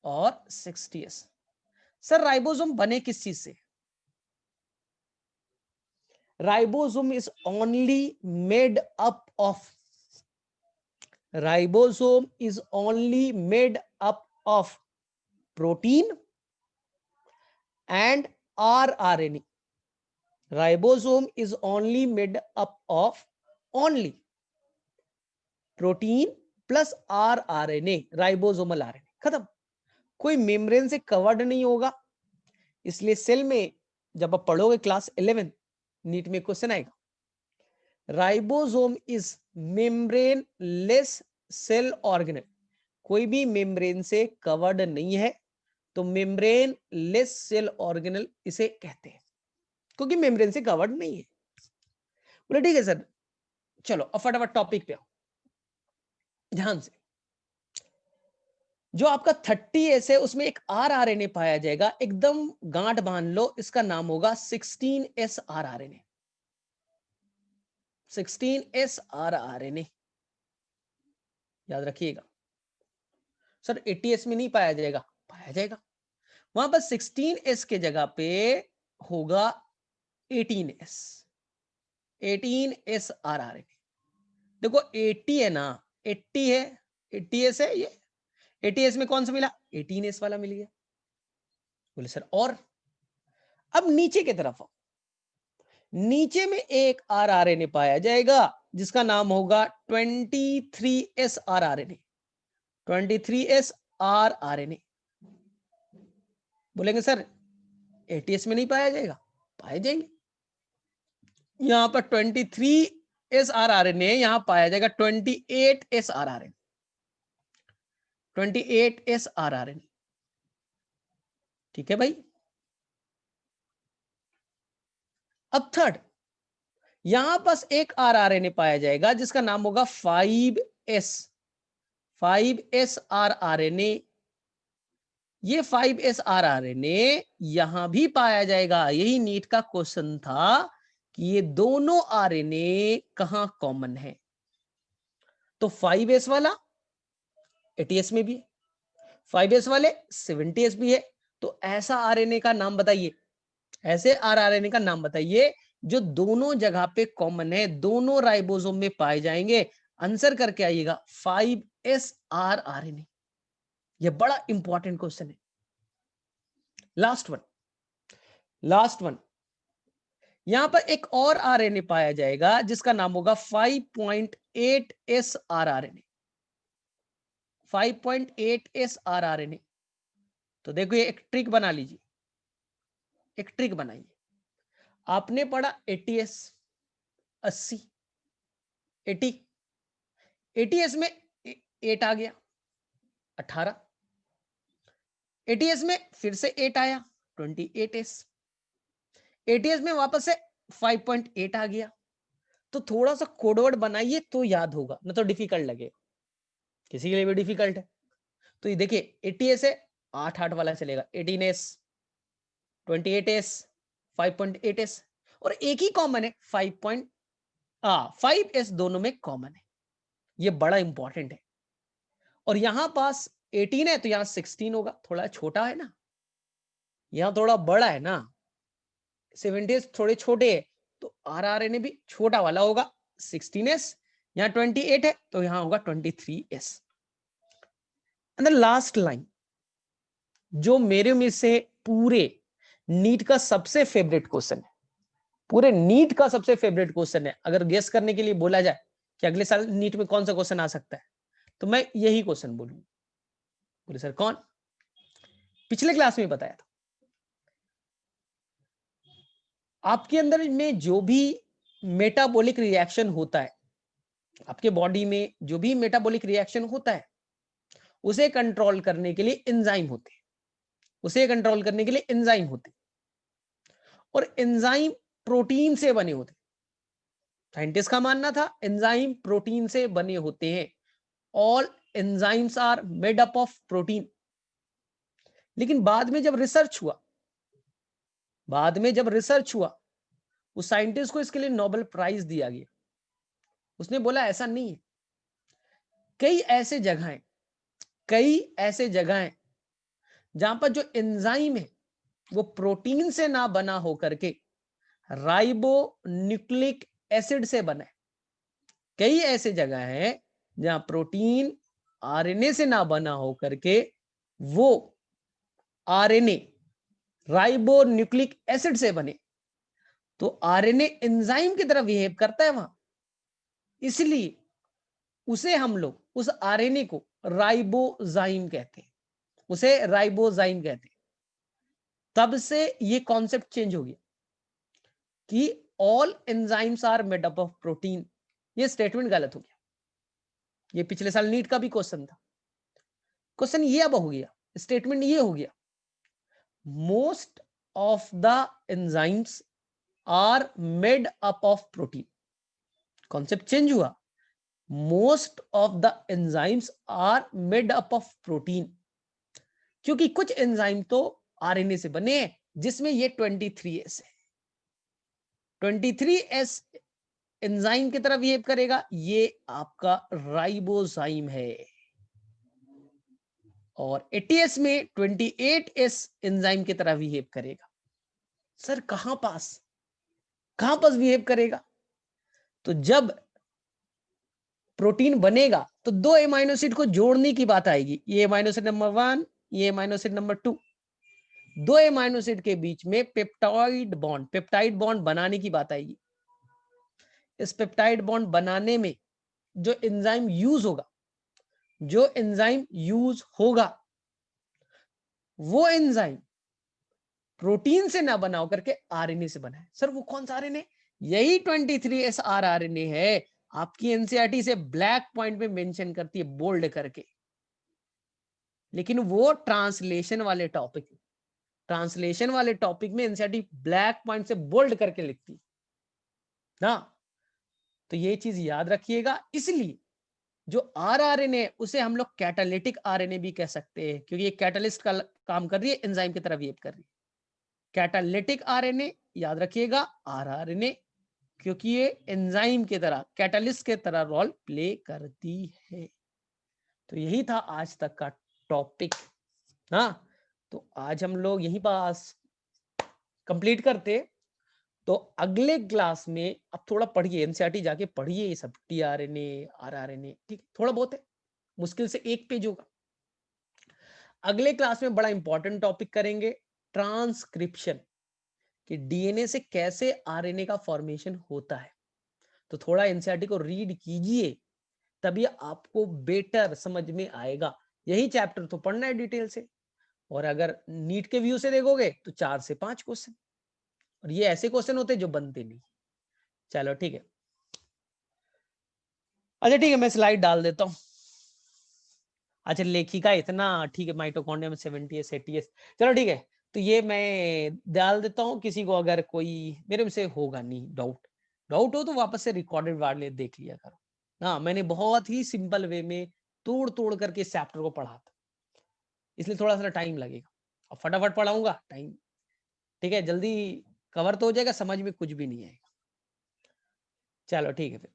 और 60s। सर राइबोसोम बने किस चीज से? Ribosome is only made up of, ribosome is only made up of protein and rRNA. Ribosome is only made up of only protein plus rRNA, ribosomal RNA। खत्म, कोई membrane से covered नहीं होगा। इसलिए सेल में जब आप पढ़ोगे क्लास 11 नीट में क्वेश्चन आएगा, ribosome is membrane less cell organelle. कोई भी मेम्ब्रेन से कवर्ड नहीं है तो मेम्ब्रेन लेस सेल ऑर्गेनल इसे कहते हैं, क्योंकि मेम्ब्रेन से कवर्ड नहीं है। बोले ठीक है सर, चलो अब फटाफट टॉपिक पे आओ ध्यान से। जो आपका 30s है उसमें एक rRNA पाया जाएगा, एकदम गांठ बांध लो, इसका नाम होगा 16s rRNA। 16s rRNA याद रखिएगा। सर 80s में नहीं पाया जाएगा, पाया जाएगा। वहां पर 16s के जगह पे होगा 18s, 18s rRNA। देखो 80 है ना, 80 है, 80s है ये, 80s में कौन सा मिला? 18s वाला मिल गया। बोले सर और? अब नीचे की तरफ आओ, नीचे में एक rRNA पाया जाएगा जिसका नाम होगा 23s rRNA, 23s rRNA। बोलेंगे सर 80s में नहीं पाया जाएगा, पाए जाएंगे। यहां पर 23s rRNA यहां पाया जाएगा 28s rRNA, 28s rRNA। ठीक है भाई। अब थर्ड, यहां पास एक rRNA पाया जाएगा जिसका नाम होगा 5s, 5s rRNA। ये 5s rRNA यहां भी पाया जाएगा। यही नीट का क्वेश्चन था कि ये दोनों RNA कहां कॉमन है। तो 5s वाला 80s में भी है, 5s वाले 70s भी है। तो ऐसा RNA का नाम बताइए, ऐसे rRNA का नाम बताइए जो दोनों जगह पे कॉमन है, दोनों राइबोसोम में पाए जाएंगे। आंसर करके आइएगा 5s rRNA। यह बड़ा इंपॉर्टेंट क्वेश्चन है। लास्ट वन, लास्ट वन, यहां पर एक और RNA पाया जाएगा जिसका नाम होगा 5.8s rRNA, 5.8s rRNA। तो देखो ये एक ट्रिक बना लीजिए, एक ट्रिक बनाइए। आपने पढ़ा 80s, 80, 80, 80s में 8 आ गया 18, 80s में फिर से 8 आया 28s, 80s में वापस से 5.8 आ गया। तो थोड़ा सा कोडवर्ड बनाइए तो याद होगा, ना तो डिफिकल्ट लगे, किसी के लिए भी डिफिकल्ट है। तो ये देखिए 80s है 8 वाला चलेगा, 18s, 28s, 5.8s और एक ही कॉमन है 5s दोनों में कॉमन है। ये बड़ा इंपॉर्टेंट है। और यहां पास 18 है तो यहां 16 होगा, थोड़ा छोटा है ना, यहां थोड़ा बड़ा है ना, 70s थोड़े छोटे है तो rRNA भी छोटा वाला होगा 16s। यहां 28 है तो यहां होगा 23s। And the last line जो मेरे में से पूरे नीट का सबसे फेवरेट क्वेश्चन है, पूरे नीट का सबसे फेवरेट क्वेश्चन है। अगर गेस करने के लिए बोला जाए कि अगले साल नीट में कौन सा क्वेश्चन आ सकता है तो मैं यही क्वेश्चन बोलूंगा। बोले सर कौन? पिछले क्लास में बताया था। आपके अंदर में जो भी मेटाबॉलिक रिएक्शन होता है, आपके बॉडी में जो भी मेटाबॉलिक रिएक्शन होता है, उसे कंट्रोल करने के लिए एंजाइम होते हैं। उसे कंट्रोल करने के लिए एंजाइम होते हैं, और एंजाइम प्रोटीन से बने होते हैं। साइंटिस्ट का मानना था एंजाइम प्रोटीन से बने होते हैं। All enzymes are made up of protein. लेकिन बाद में जब रिसर्च हुआ, उस साइंटिस्ट को इसके लिए नोबेल प्राइज दिया गया। उसने बोला ऐसा नहीं है। कई ऐसे जगह हैं जहां पर जो एंजाइम है वो प्रोटीन से ना बना होकर के राइबो न्यूक्लिक एसिड से बना है। कई ऐसे जगह हैं जहां प्रोटीन आरएनए से ना बना होकर के वो आरएनए राइबो न्यूक्लिक एसिड से बने। तो आरएनए एंजाइम की तरह बिहेव करता है वहां, इसलिए उसे हम लोग उस आरएनए को राइबोजाइम कहते हैं। तब से ये कॉन्सेप्ट चेंज हो गया कि all enzymes are made up of protein. ये स्टेटमेंट गलत हो गया। ये पिछले साल नीट का भी क्वेश्चन था। क्वेश्चन ये अब हो गया, स्टेटमेंट ये हो गया, most of the enzymes are made up of protein. Concept change हुआ, most of the enzymes are made up of protein. क्योंकि कुछ एंजाइम तो आरएनए से बने हैं, जिसमें ये 23S है। 23S एंजाइम की तरह बिहेव करेगा, ये आपका राइबोजाइम है। और 80S में 28S एंजाइम की तरह बिहेव करेगा। सर कहां पास बिहेव करेगा? तो जब प्रोटीन बनेगा तो दो एमाइनो एसिड को जोड़ने की बात आएगी। ये एमाइनो एसिड नंबर 1, ये एमाइनो एसिड नंबर 2। दो एमाइनो एसिड के बीच में पेप्टाइड बॉन्ड बनाने की बात आएगी। इस पेप्टाइड बॉन्ड बनाने में जो एंजाइम यूज होगा वो एंजाइम प्रोटीन से ना बना करके आरएनए से बना है। सर वो कौन सा आरएनए? यही 23S आरएनए है। आपकी एनसीईआरटी से ब्लैक पॉइंट में मेंशन करती है, बोल्ड करके। लेकिन वो ट्रांसलेशन वाले टॉपिक में एनसीईआरटी ब्लैक पॉइंट से बोल्ड करके लिखती है ना। तो ये चीज याद रखिएगा। इसलिए जो आरएनए उसे हम लोग कैटालिटिक आरएनए भी कह सकते हैं, क्योंकि ये कैटालिस्ट का काम कर रही है, एंजाइम की तरह बिहेव कर रही है। कैटालिटिक आरएनए याद रखिएगा, आरआरएनए, क्योंकि ये एंजाइम की तरह कैटालिस्ट के तरह रोल प्ले करती है। तो यही था आज तक का टॉपिक। हाँ, तो आज हम लोग यहीं पास कंप्लीट करते। तो अगले क्लास में अब थोड़ा पढ़िए, एनसीईआरटी जाके पढ़िए ये सब, टीआरएनए, आरआरएनए, ठीक, थोड़ा बहुत है, मुश्किल से 1 पेज होगा। अगले क्लास में बड़ा इंपॉर्टेंट टॉपिक करेंगे, ट्रांसक्रिप्शन, कि डीएनए से कैसे आरएनए का फॉर्मेशन होता है। तो थोड़ा एनसीईआरटी को रीड कीजिए, तभी आपको बेटर समझ में आएगा। यही चैप्टर तो पढ़ना है डिटेल से। और अगर नीट के व्यू से देखोगे तो 4 से 5 क्वेश्चन, और ये ऐसे क्वेश्चन होते हैं जो बनते नहीं। चलो ठीक है, अच्छा ठीक है, मैं स्लाइड डाल देता हूँ। अच्छा लेखिका इतना, ठीक है, माइटोकॉन्ड्रिया में 70S 80S, चलो ठीक है। तो ये मैं डाल देता हूँ, किसी को अगर कोई मेरे से होगा नहीं डाउट हो तो वापस से रिकॉर्डेड वाले देख लिया करो। हाँ, मैंने बहुत ही सिंपल वे में तोड़ करके इस चैप्टर को पढ़ा था, इसलिए थोड़ा सा टाइम लगेगा। और फटाफट पढ़ाऊंगा, टाइम ठीक है, जल्दी कवर तो हो जाएगा, समझ में कुछ भी नहीं आएगा। चलो ठीक है फिर।